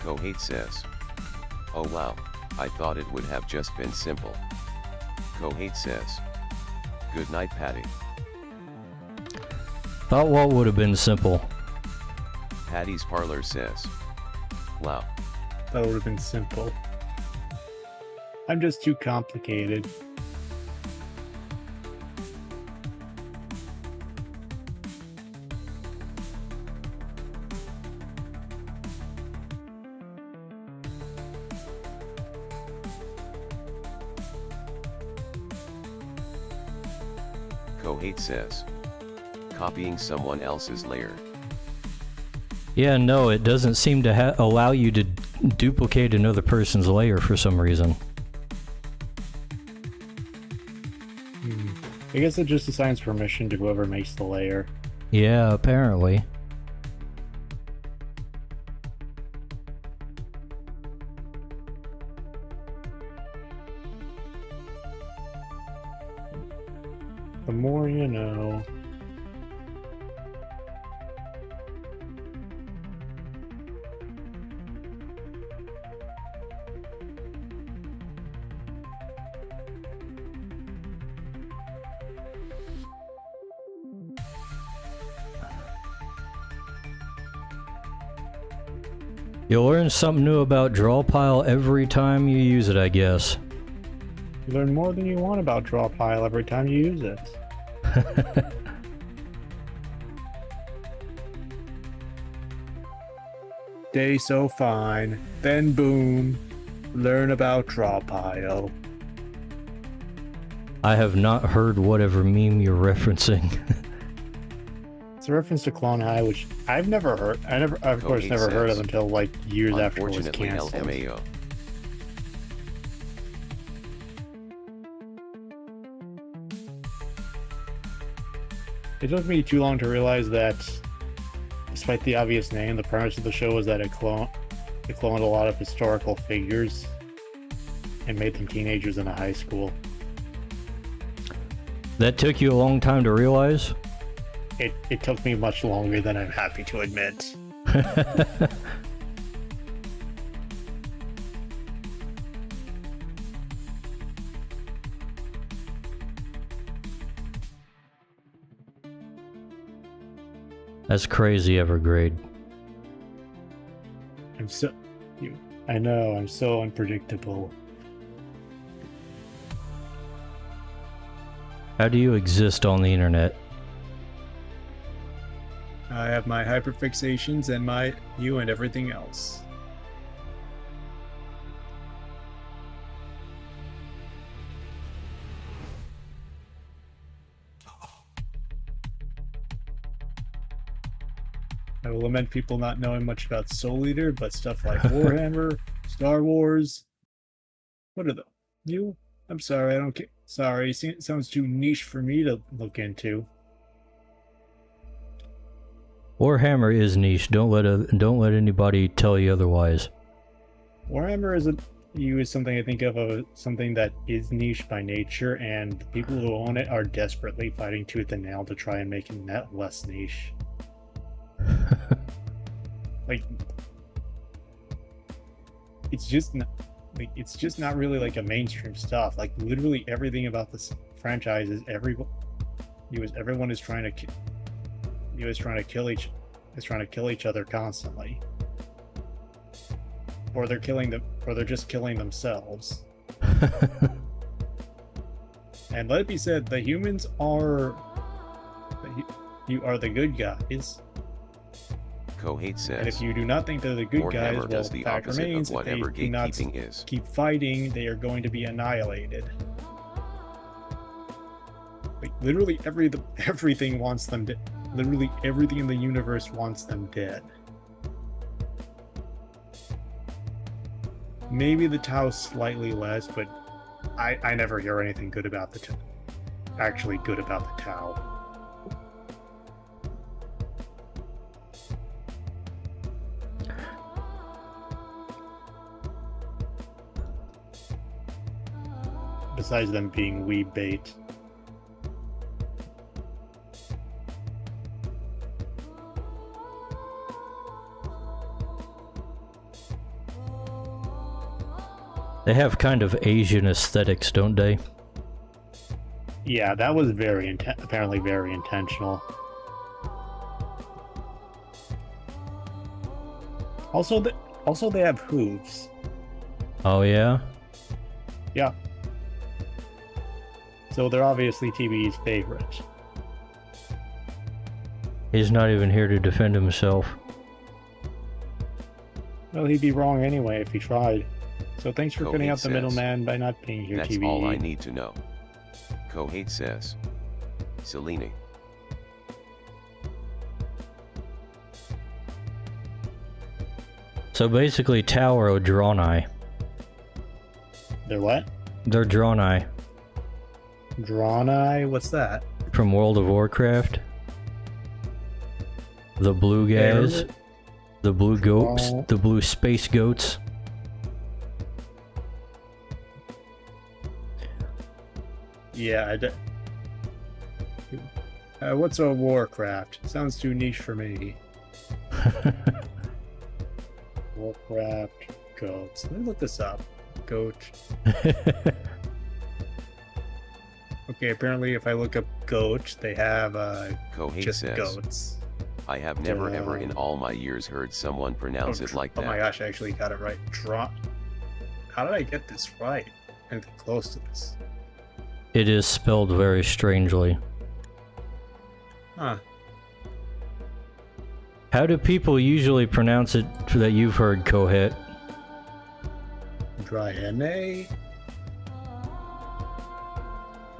Kohate says, "Oh wow, I thought it would have just been simple." Kohate says, "Good night, Patty." Thought what would have been simple. Patty's Parlor says, "Wow, That would have been simple. I'm just too complicated." Kohate says, "Copying someone else's layer." Yeah, no, it doesn't seem to allow you to duplicate another person's layer for some reason. I guess it just assigns permission to whoever makes the layer. Yeah, apparently. The more you know. You'll learn something new about Drawpile every time you use it, I guess. You learn more than you want about Drawpile every time you use it. Day so fine, then boom, learn about Drawpile. I have not heard whatever meme you're referencing. It's a reference to Clone High, which I've never heard. I've of course Kohate never heard of says, until like years after it was "Unfortunately, canceled. LMAO." It took me too long to realize that, despite the obvious name, the premise of the show was that it cloned a lot of historical figures and made them teenagers in a high school. That took you a long time to realize? It took me much longer than I'm happy to admit. That's crazy, Evergrade. I know, I'm so unpredictable. How do you exist on the internet? I have my hyperfixations and you and everything else. I will lament people not knowing much about Soul Eater, but stuff like Warhammer, Star Wars. What are the you? I'm sorry, I don't get. Sorry, it sounds too niche for me to look into. Warhammer is niche. Don't let anybody tell you otherwise. Warhammer is something I think of something that is niche by nature, and the people who own it are desperately fighting tooth and nail to try and make it less niche. Like, it's just not really like a mainstream stuff. Like, literally everything about this franchise is everyone is trying to kill each other constantly. or they're killing them, or they're just killing themselves. And let it be said, the humans are you are the good guys. Kohate says, And if you do not think they're the good guys, Warhammer well, does the the fact opposite remains of what if they do not Evergatekeeping is. keep fighting, they are going to be annihilated. Like, literally everything wants them dead. Literally everything in the universe wants them dead. Maybe the Tau slightly less, but I never hear anything good about the Tau. Actually good about the Tau. Besides them being wee bait. They have kind of Asian aesthetics, don't they? Yeah, that was apparently very intentional. Also, they have hooves. Oh yeah? Yeah. So they're obviously TB's favorite. He's not even here to defend himself. Well, he'd be wrong anyway if he tried. So thanks for cutting out the says, middleman by not being here, That's TB. all I need to know. Kohate says, Selene. So basically, Tau are Drawneye. They're what? They're Drawneye Drawn Eye? What's that? from World of Warcraft. The blue guys. The blue goats. Draw- The blue space goats. Yeah, what's a Warcraft? Sounds too niche for me. Warcraft goats. Let me look this up. Goat. Okay, apparently if I look up goat, they have Kohate just says, goats. I have never ever in all my years heard someone pronounce it like Oh my that. gosh, I actually got it right. How did I get this right? Anything close to this? It is spelled very strangely. Huh. How do people usually pronounce it that you've heard, Kohate? Draenei?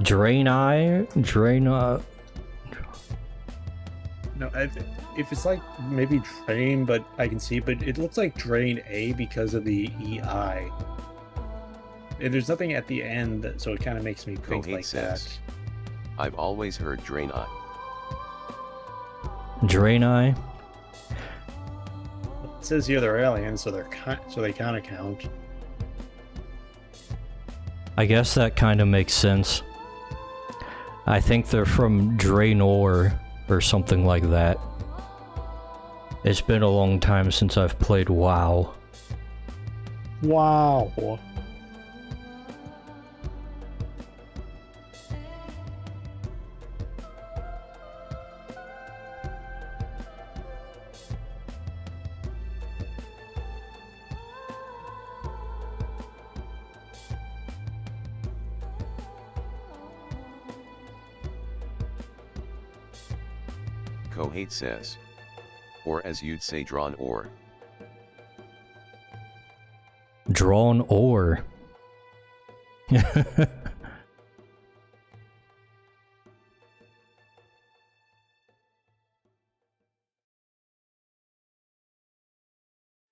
Draenei? Draenei? No, if it's like maybe Drain, but I can see, but it looks like Drain A because of the EI. And there's nothing at the end, so it kind of makes me think Kohate like says, I've always heard Draenei. Draenei? that. It says here they're aliens, so they kind of count. I guess that kind of makes sense. I think they're from Draenor or something like that. It's been a long time since I've played WoW. Wow. Kohate says, or as you'd say drawn or. Drawn ore.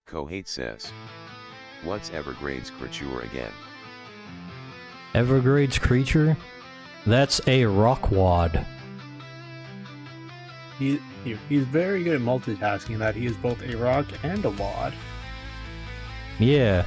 Kohate says, what's Evergrade's Cryture again? Evergrade's creature? That's a rockwad. He's very good at multitasking. That he is both a rock and a wad. Yeah.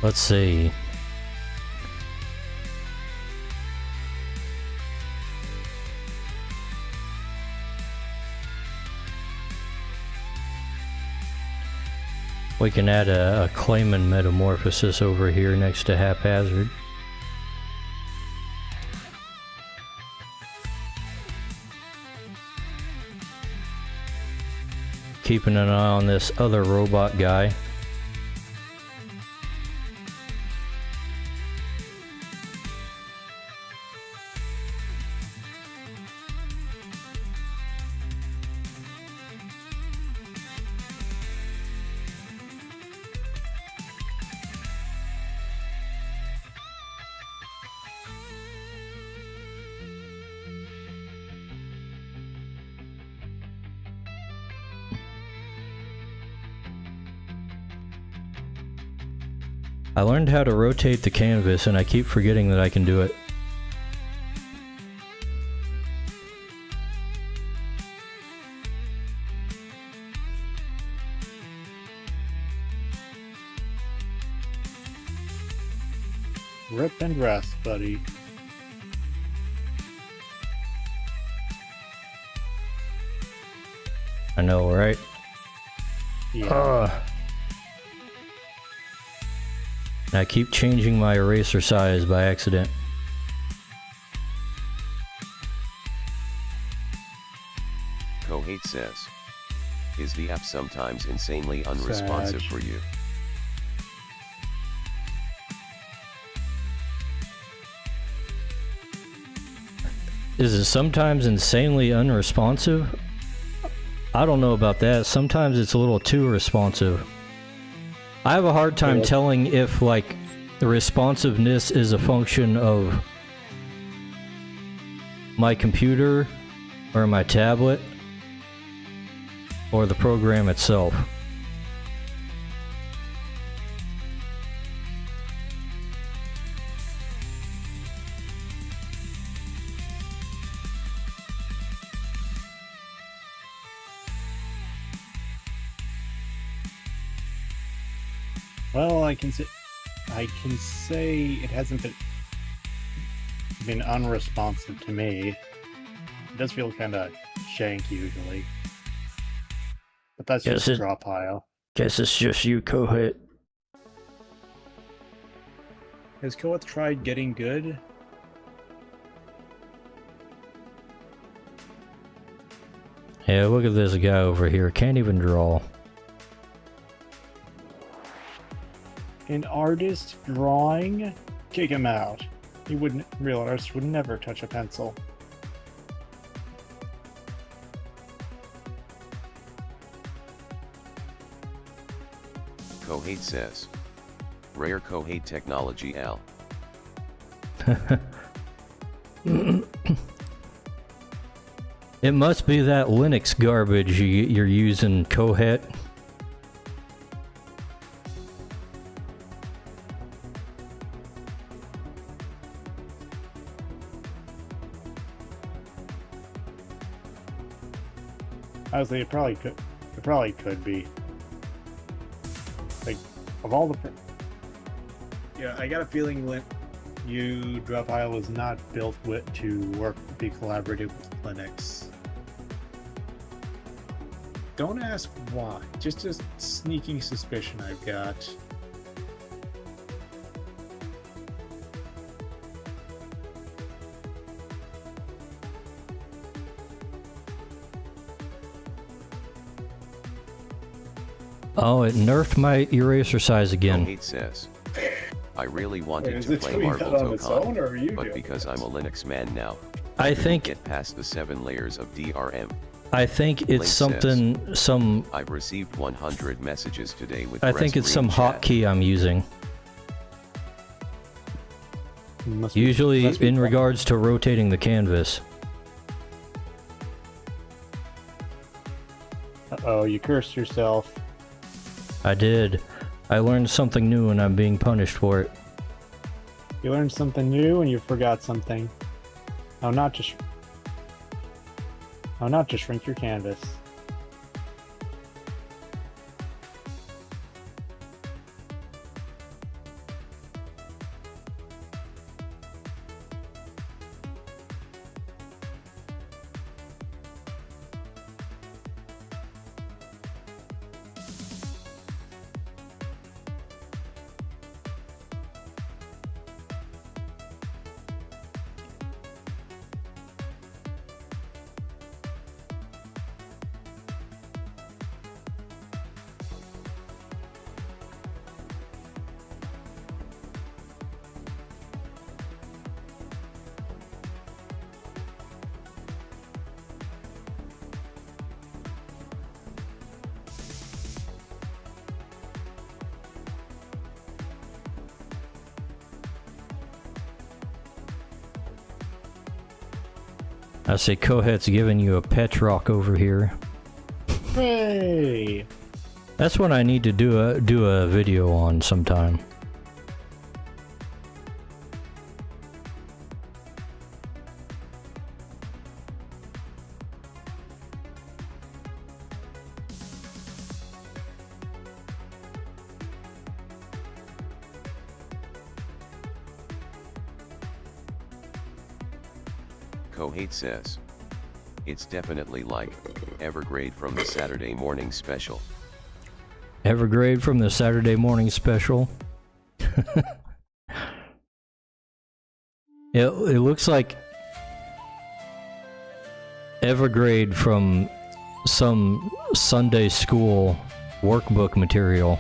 Let's see. We can add a Clayman metamorphosis over here next to haphazard. Keeping an eye on this other robot guy. I learned how to rotate the canvas and I keep forgetting that I can do it. Rip and rest, buddy. I know, right? Yeah. And I keep changing my eraser size by accident. Kohate says, is the app sometimes insanely unresponsive for you? Is it sometimes insanely unresponsive? I don't know about that. Sometimes it's a little too responsive. I have a hard time telling if, like, the responsiveness is a function of my computer or my tablet or the program itself. Well, I can say it hasn't been unresponsive to me. It does feel kind of shank usually, but that's just a draw pile. Guess it's just you, Kohate. Has Koeth tried getting good? Yeah, look at this guy over here. Can't even draw. An artist drawing? Kick him out. He wouldn't. Real artists would never touch a pencil. Kohate says, rare Kohate technology Al. It must be that Linux garbage you're using, Kohate. Honestly, it probably could. It probably could be. Like, of all the. Yeah, I got a feeling draw pile was not built to be collaborative with Linux. Don't ask why. Just a sneaking suspicion I've got. Oh, it nerfed my eraser size again. Kohate says, I really wanted to play Marvel Dokkan, but because I'm a Linux man now, I think get past the 7 layers of DRM. I think it's Link something, says, I've received 100 messages today with I think it's some hotkey I'm using. Usually in regards to rotating the canvas. Uh-oh, you cursed yourself. I did. I learned something new and I'm being punished for it. You learned something new and you forgot something. How not to shrink your canvas. I say Kohet's giving you a pet rock over here. Hey! That's what I need to do a video on sometime. Kohate says, it's definitely like Evergrade from the Saturday morning special. Evergrade from the Saturday morning special. It looks like Evergrade from some Sunday school workbook material.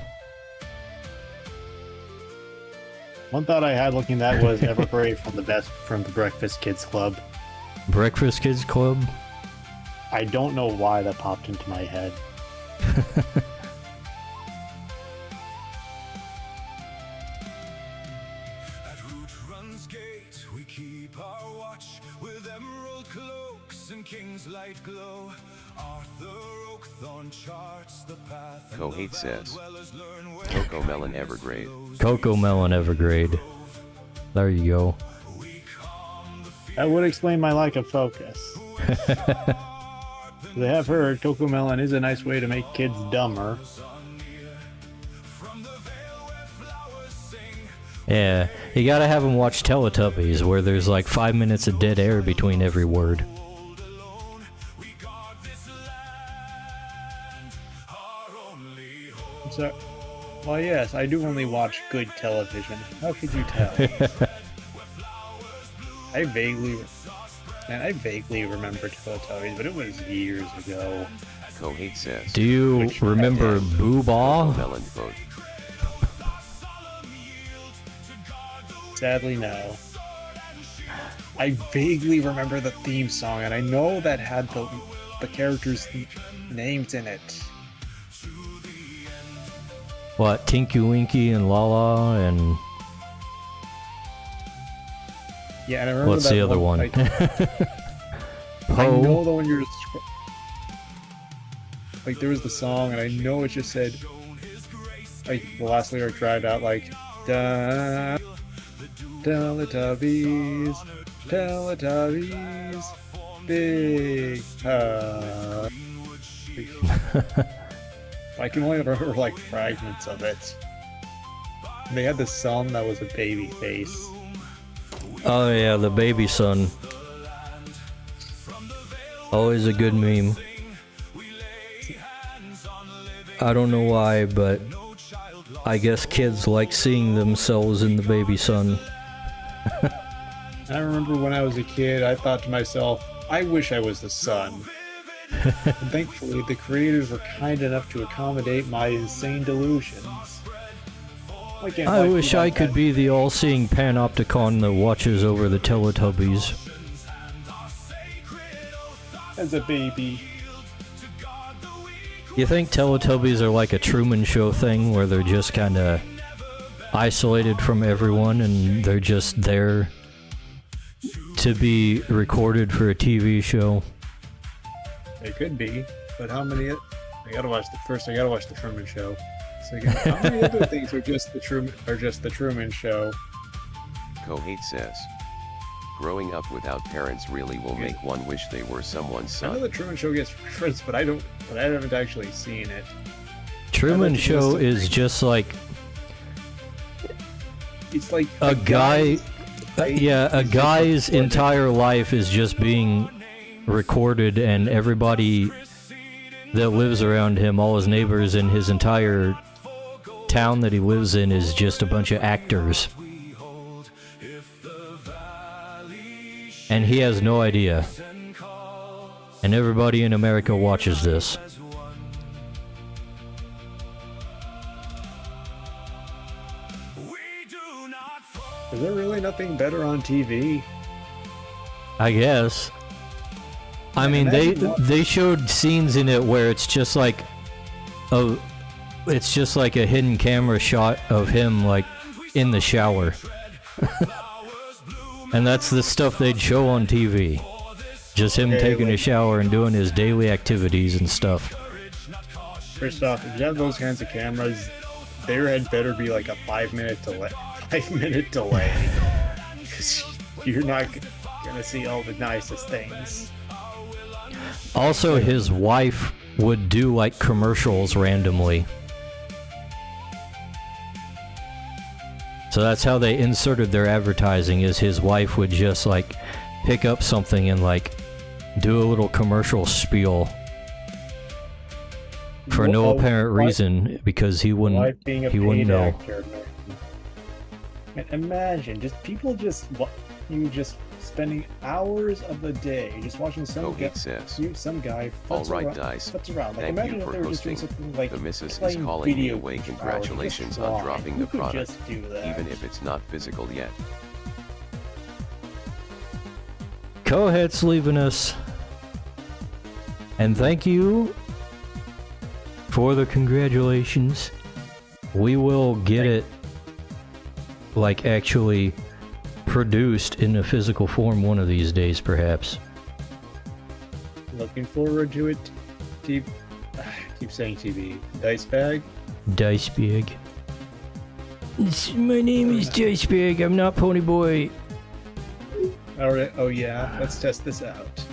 One thought I had looking at that was Evergrade from the Breakfast Kids Club. Breakfast Kids Club? I don't know why that popped into my head. At Root Run's gate, we keep our watch with emerald cloaks and king's light glow. Arthur Oakthorn charts the path. Kohate says, Coco Melon Evergrade. Coco Melon Evergrade. There you go. That would explain my lack of focus. I have heard Coco Melon is a nice way to make kids dumber. Yeah, you gotta have them watch Teletubbies, where there's like 5 minutes of dead air between every word. So, well, yes, I do only watch good television. How could you tell? I vaguely remember Teletubbies, but it was years ago. Kohate says, Do you remember Boo Coco Bah? Melon vote. Sadly, no. I vaguely remember the theme song, and I know that had the characters' names in it. What, Tinky Winky and Lala and... Yeah, and I remember What's that the other one? I know the one you're describing. Like, there was the song, and I know it just said, like, the last lyric dried out, like, da Teletubbies, Teletubbies, big hug. I can only remember, like, fragments of it. And they had this song that was a baby face. Oh yeah, the baby son. Always a good meme. I don't know why, but I guess kids like seeing themselves in the baby son. I remember when I was a kid, I thought to myself, I wish I was the sun. And thankfully, the creators were kind enough to accommodate my insane delusions. I wish I could be the all-seeing panopticon that watches over the Teletubbies. As a baby. You think Teletubbies are like a Truman Show thing, where they're just kinda isolated from everyone and they're just there to be recorded for a TV show? It could be, but how many... I gotta watch the Truman Show. So again, how many other things are just the Truman Show? Kohate says, growing up without parents really will make one wish they were someone's I know son. the Truman Show gets referenced, but I haven't actually seen it. Truman Show is just like It's like a guy. Yeah, a guy's entire life is just being recorded, and everybody that lives around him, all his neighbors and his entire town that he lives in, is just a bunch of actors. And he has no idea. And everybody in America watches this. Is there really nothing better on TV? I guess. I mean, they showed scenes in it where it's just like a hidden camera shot of him like in the shower. And that's the stuff they'd show on TV. Just him Okay, taking a like- shower and doing his daily activities and stuff. First off, if you have those kinds of cameras, there had better be like a 5-minute delay. 5-minute delay. Because you're not gonna see all the nicest things. Also, his wife would do like commercials randomly. So that's how they inserted their advertising, is his wife would just like pick up something and like do a little commercial spiel for no Well, apparent wife- reason, because he Wife wouldn't being a he wouldn't paid know. actor, man. Imagine just people just you just spending hours of the day just watching some guy, Cohate says, some guy futz Alright, around, Dice. futz around. Like Thank imagine you if for they were just doing hosting. something like The missus is playing calling me video away. games for hours. Congratulations Just on why? dropping You the could product, just do that. even if it's not physical yet. Cohead's leaving us. And thank you for the congratulations. We will get it like actually produced in a physical form one of these days, perhaps. Looking forward to it. Keep saying TV. Dice bag. Dice Bag. My name is Dice Bag. I'm not Pony Boy. All right. Oh yeah. Let's test this out.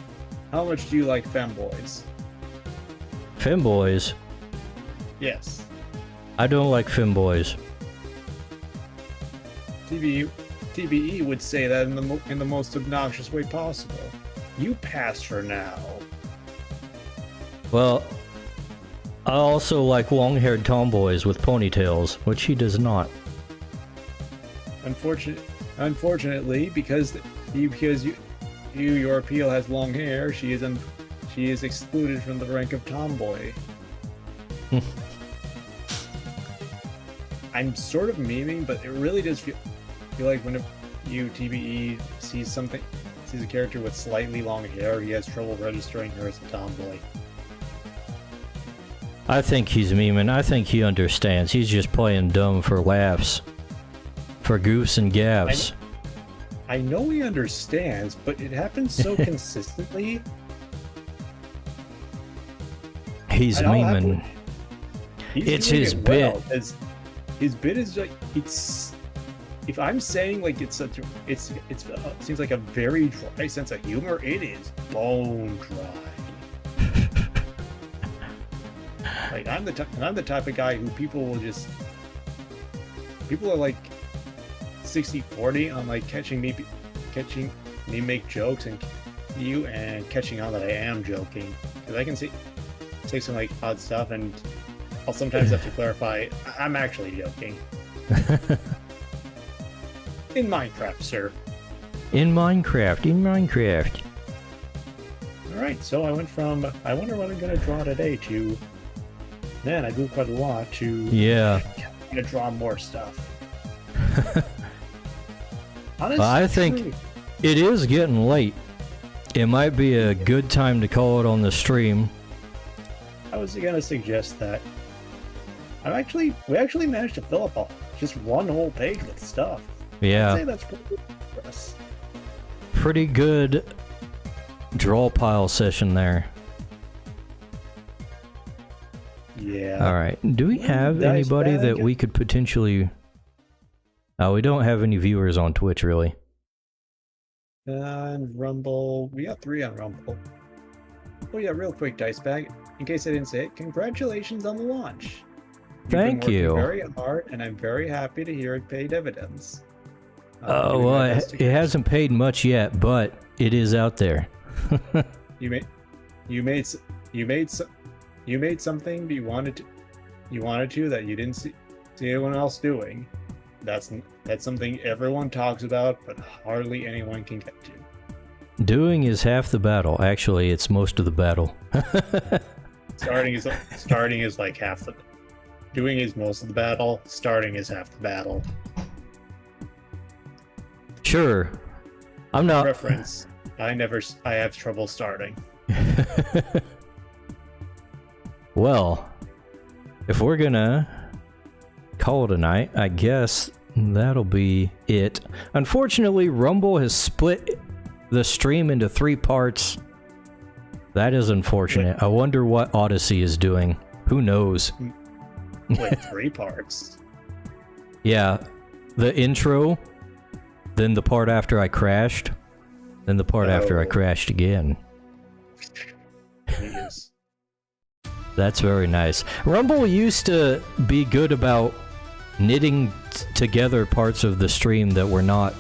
How much do you like femboys? Femboys. Yes. I don't like femboys. TBE would say that in the most obnoxious way possible. You passed her now. Well, I also like long-haired tomboys with ponytails, which he does not. Unfortunately, because your appeal has long hair, she is excluded from the rank of tomboy. I'm sort of memeing, but it really does feel like when you TBE sees a character with slightly long hair, he has trouble registering her as a tomboy. I think he's memeing. I think he understands. He's just playing dumb for laughs. For goofs and gaffs. I know he understands, but it happens so consistently. He's I'll have memeing. He's It's doing his it bit. well, 'cause his bit is like it's. If I'm saying like it's such a, it's seems like a very dry sense of humor, it is bone dry. Like I'm the type of guy who people are like 60-40 on like catching me make jokes and catching on that I am joking, because I can say some like odd stuff and I'll sometimes have to clarify I'm actually joking. In Minecraft, sir. In Minecraft. Alright, so I went from I wonder what I'm gonna draw today to man, I drew quite a lot to Yeah. I'm gonna draw more stuff. Well, I think it is getting late. It might be a good time to call it on the stream. I was gonna suggest that. We actually managed to fill up just one whole page with stuff. I'd Yeah. say that's pretty good for us. Pretty good draw pile session there. Yeah. Alright. Do we have Dice anybody that bag. we could potentially... Oh, we don't have any viewers on Twitch, really. And Rumble. We got 3 on Rumble. Oh yeah, real quick, Dice Bag. In case I didn't say it, congratulations on the launch. You've been Thank working you. Very hard, and I'm very happy to hear it pay dividends. Oh, doing my well, best to it get- hasn't paid much yet, but it is out there. You made something you wanted to that you didn't see anyone else doing. That's something everyone talks about, but hardly anyone can get to. Doing is half the battle. Actually, it's most of the battle. Starting is like half the. Doing is most of the battle. Starting is half the battle. Sure. I'm not... Reference. I have trouble starting. Well, if we're gonna call it a night, I guess that'll be it. Unfortunately, Rumble has split the stream into 3 parts That is unfortunate. I wonder what Odyssey is doing. Who knows? Wait, 3 parts. Yeah, the intro, then the part after I crashed, then the part after I crashed again. Jeez. That's very nice. Rumble used to be good about knitting together parts of the stream that were not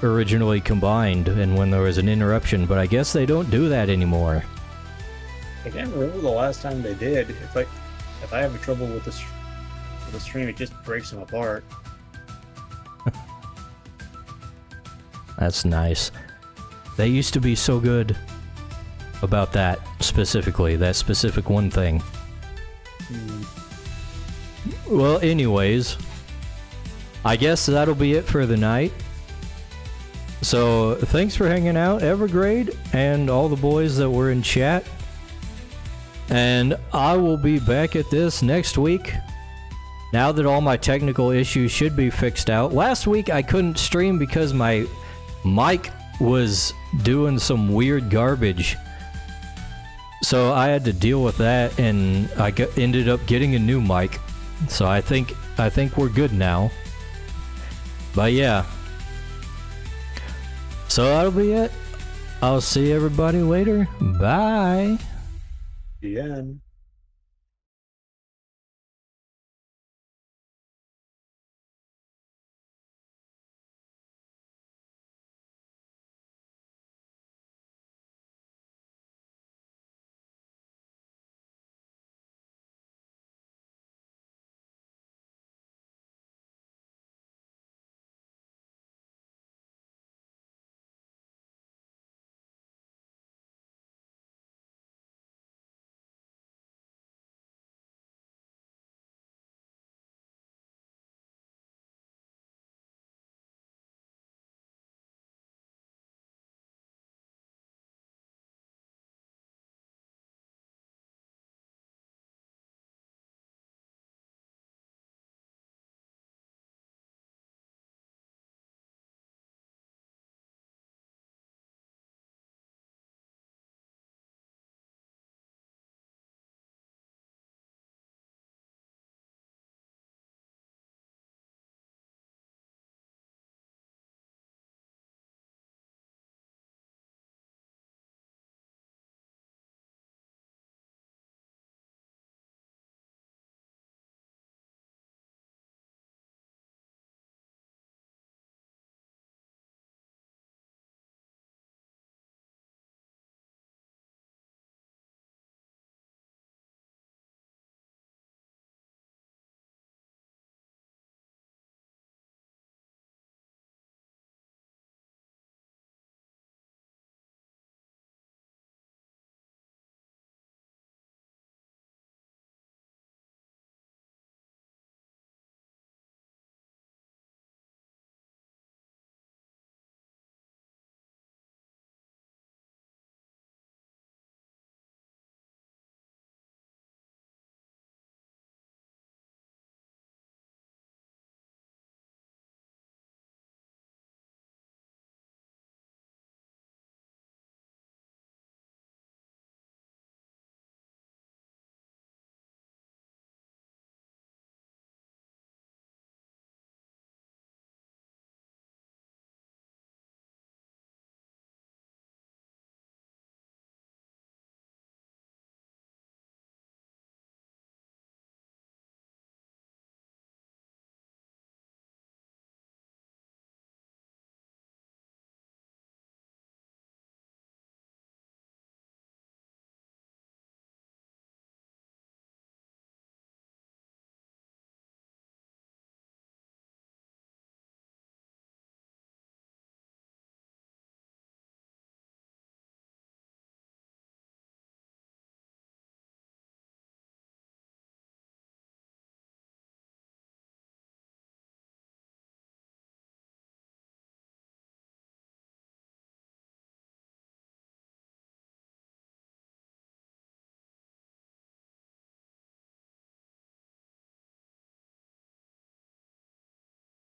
originally combined, and when there was an interruption, but I guess they don't do that anymore. I can't remember the last time they did. If I have trouble with the stream, it just breaks them apart. That's nice. They used to be so good about that specifically, that specific one thing. Well, anyways, I guess that'll be it for the night. So, thanks for hanging out, Evergrade, and all the boys that were in chat. And I will be back at this next week, now that all my technical issues should be fixed out. Last week I couldn't stream because my mic was doing some weird garbage. So I had to deal with that, and I ended up getting a new mic. So I think we're good now. But yeah. So that'll be it. I'll see everybody later. Bye. The end.